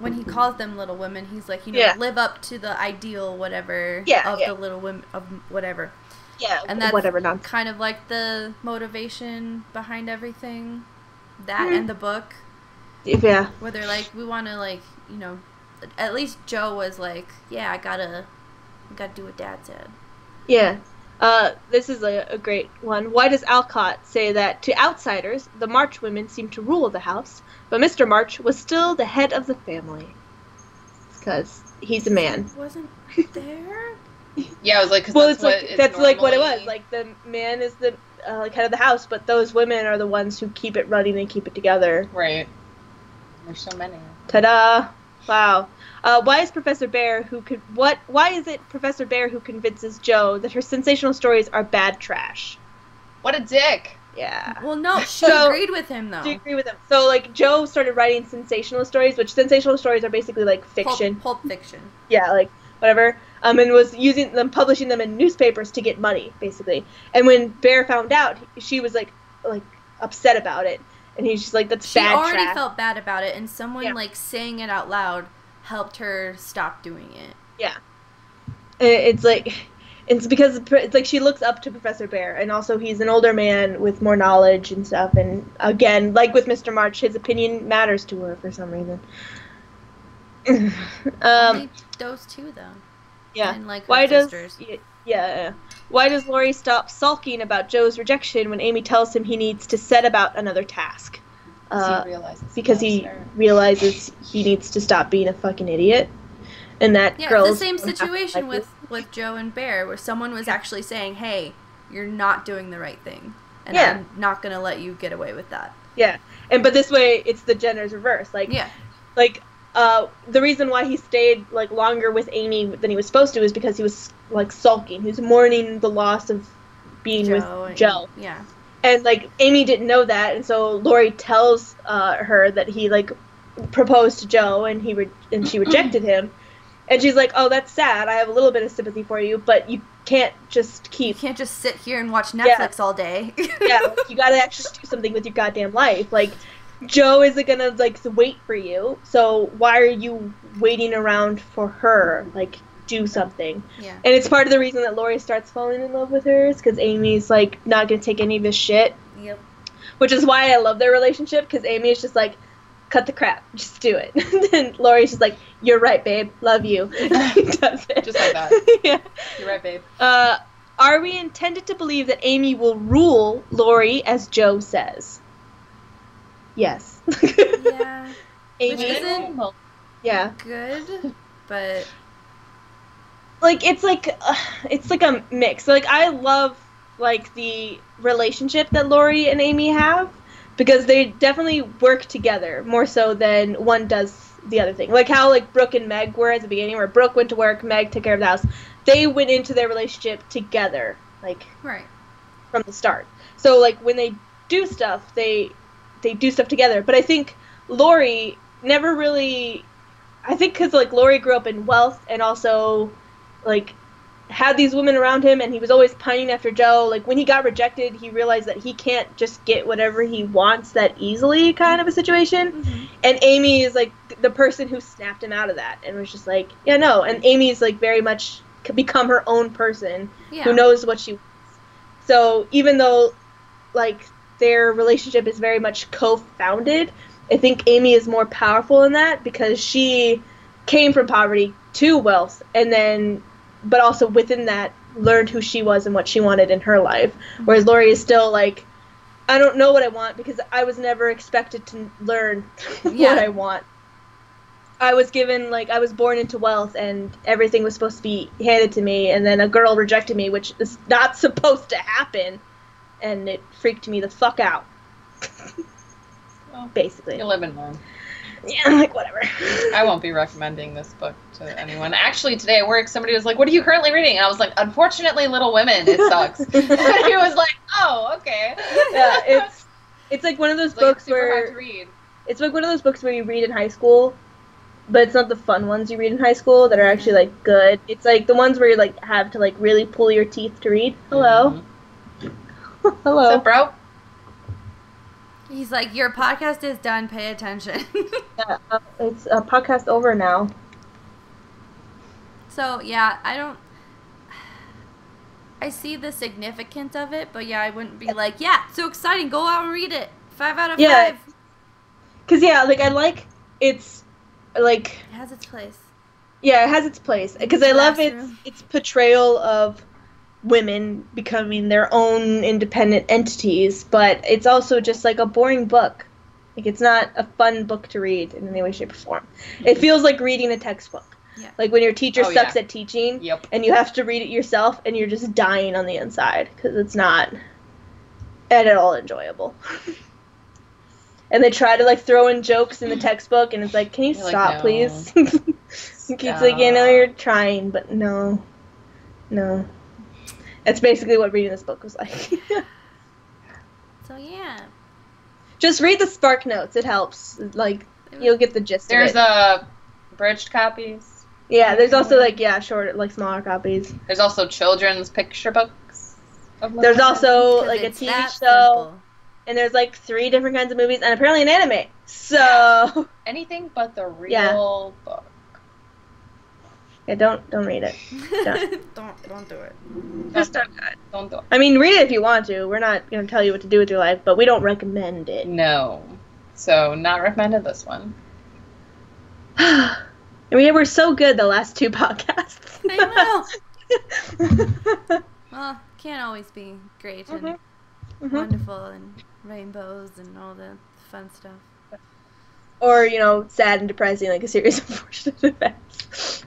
when he calls them little women, he's like, live up to the ideal whatever of the little women of whatever. Yeah, and that's whatever. Kind of like the motivation behind everything, that and the book. Yeah. Where they're like, we want to like at least Joe was like, yeah, I gotta do what Dad said. Yeah. This is a great one. Why does Alcott say that to outsiders, the March women seem to rule the house, but Mr. March was still the head of the family? Because he's a man. Wasn't there? Yeah, I was like, that's like what it was. Like the man is the head of the house, but those women are the ones who keep it running and keep it together. Right. There's so many. Ta-da! Wow. Why is Professor Bear why is it Professor Bear who convinces Jo that her sensational stories are bad trash? What a dick. Yeah. Well, no, she agreed with him, though. She agreed with him. So, like, Jo started writing sensational stories, which sensational stories are basically, like, fiction. Pulp fiction. Yeah, like, whatever. And was publishing them in newspapers to get money, basically. And when Bear found out, she was, like upset about it. And he's just like, that's bad trash. She already felt bad about it, and someone, like, saying it out loud helped her stop doing it. Yeah. it's like, it's because it's like she looks up to Professor Bear, and also he's an older man with more knowledge and stuff. And again, like with Mr. March, his opinion matters to her for some reason. Only those two, though. Yeah. And like her Why sisters. Yeah. Why does Laurie stop sulking about Joe's rejection when Amy tells him he needs to set about another task? Because he realizes he needs to stop being a fucking idiot. And that girl's... it's the same situation with Joe and Bear, where someone was actually saying, hey, you're not doing the right thing. And I'm not going to let you get away with that. Yeah. But this way, it's the gender's reverse. Like, the reason why he stayed, like, longer with Amy than he was supposed to is because he was, like, sulking. He was mourning the loss of being with Joe. Yeah. And, like, Amy didn't know that, and so Laurie tells her that he, like, proposed to Joe, and she rejected him. And she's like, oh, that's sad. I have a little bit of sympathy for you, but you can't just You can't just sit here and watch Netflix all day. You gotta actually do something with your goddamn life. Like, Joe isn't gonna, like, wait for you, so why are you waiting around for her? Like, do something. Yeah. And it's part of the reason that Laurie starts falling in love with her, is because Amy's, like, not gonna take any of this shit. Yep. Which is why I love their relationship, because Amy is just like, cut the crap, just do it. And Laurie's just like, you're right, babe, love you. He does it. Just like that. Yeah. You're right, babe. Are we intended to believe that Amy will rule Laurie as Joe says? Yes. Yeah. Amy, which isn't good, but... Like, it's like a mix. Like, I love, like, the relationship that Laurie and Amy have, because they definitely work together more so than one does the other thing. Like how, like, Brooke and Meg were at the beginning, where Brooke went to work, Meg took care of the house. They went into their relationship together, like, from the start. So, like, when they do stuff, they do stuff together. But I think Laurie never really... I think because, like, Laurie grew up in wealth and also, like, had these women around him, and he was always pining after Joe. Like, when he got rejected, he realized that he can't just get whatever he wants that easily, kind of a situation. Mm-hmm. And Amy is, like, the person who snapped him out of that, and was just like, yeah, no. And Amy's, like, very much become her own person who knows what she wants. So even though, like, their relationship is very much co-founded, I think Amy is more powerful in that, because she came from poverty to wealth, and then... but also within that, learned who she was and what she wanted in her life. Whereas Laurie is still like, I don't know what I want because I was never expected to learn what I want. I was given, like, I was born into wealth and everything was supposed to be handed to me, and then a girl rejected me, which is not supposed to happen, and it freaked me the fuck out. Well, basically. You live and learn. Yeah, I'm like, whatever. I won't be recommending this book to anyone. Actually, today at work, somebody was like, what are you currently reading? And I was like, unfortunately, Little Women. It sucks. And he was like, oh, okay. Yeah, it's like one of those books where... hard to read. It's like one of those books where you read in high school, but it's not the fun ones you read in high school that are actually, like, good. It's like the ones where you, like, have to, like, really pull your teeth to read. Hello. Mm-hmm. Hello. What's up, bro? He's like, your podcast is done, pay attention. Yeah, it's a podcast over now. So, yeah, I see the significance of it, but yeah, I wouldn't be like, yeah, so exciting, go out and read it. 5 out of 5. Because, yeah, like, I like, it's, like... It has its place. Yeah, it has its place. Because I love its portrayal of women becoming their own independent entities, but it's also just like a boring book. Like, it's not a fun book to read in any way, shape, or form. It feels like reading a textbook. Yeah. Like when your teacher sucks at teaching, and you have to read it yourself, and you're just dying on the inside, because it's not at all enjoyable. And they try to, like, throw in jokes in the textbook, and it's like, can you stop, no. Please? It's like, you know, you're trying, but no. That's basically what reading this book was like. So, yeah. Just read the Spark Notes. It helps. Like, you'll get the gist of it. There's abridged copies. Yeah, there's also, like, short, like, smaller copies. There's also children's picture books. There's also, like, a TV show. Simple. And there's, like, 3 different kinds of movies, and apparently an anime. So... Anything but the real book. Yeah, don't read it. Don't do it. Just don't. Don't do it. I mean, read it if you want to. We're not going to tell you what to do with your life, but we don't recommend it. No. So, not recommended this one. I mean, we're so good the last 2 podcasts. I know. Well, can't always be great and wonderful and rainbows and all the fun stuff. Or, sad and depressing, like a series of unfortunate events.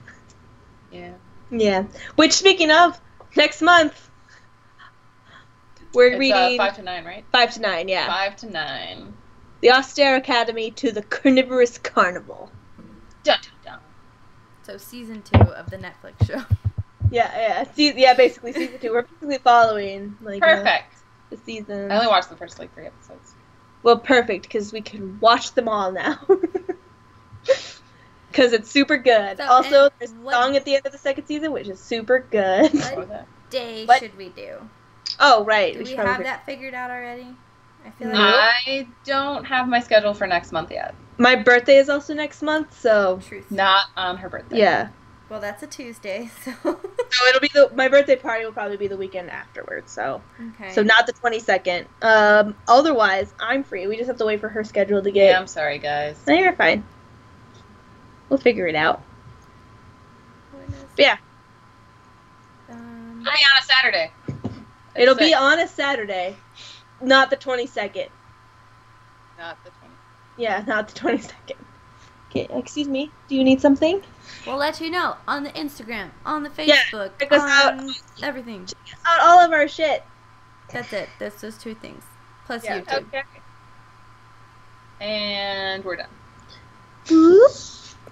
Yeah. Yeah. Which, speaking of, next month, we're reading 5 to 9, right? 5 to 9, yeah. 5 to 9. The Austere Academy to the Carnivorous Carnival. Dun, dun, dun. So season 2 of the Netflix show. Yeah, basically season 2. We're basically following, Perfect. The season. I only watched the first, 3 episodes. Well, perfect, because we can watch them all now. Because it's super good. So, also, there's a song at the end of the 2nd season, which is super good. What day should we do? Oh, right. Do we have that figured out already? I feel like I don't have my schedule for next month yet. My birthday is also next month, so... Truth. Not on her birthday. Yeah. Well, that's a Tuesday, so... So it'll be my birthday party will probably be the weekend afterwards, so... Okay. So not the 22nd. Otherwise, I'm free. We just have to wait for her schedule to get... Yeah, I'm sorry, guys. No, you're fine. We'll figure it out. Yeah. It'll be on a Saturday. It'll be on a Saturday. Not the 22nd. Not the 20th. Yeah, not the 22nd. Okay, excuse me. Do you need something? We'll let you know on the Instagram, on the Facebook, check us out. Everything. Check out all of our shit. That's it. That's those 2 things. Plus Yeah, YouTube. Okay. And we're done.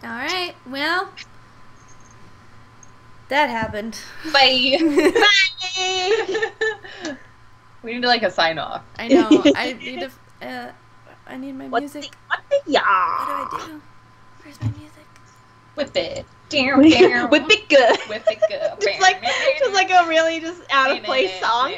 All right. Well, that happened. Bye. Bye! We need a sign off. I know. I need a. I need my music. What do I do? Where's my music? Whip it. Whip it good. Whip it good. Just like a really just out of place song.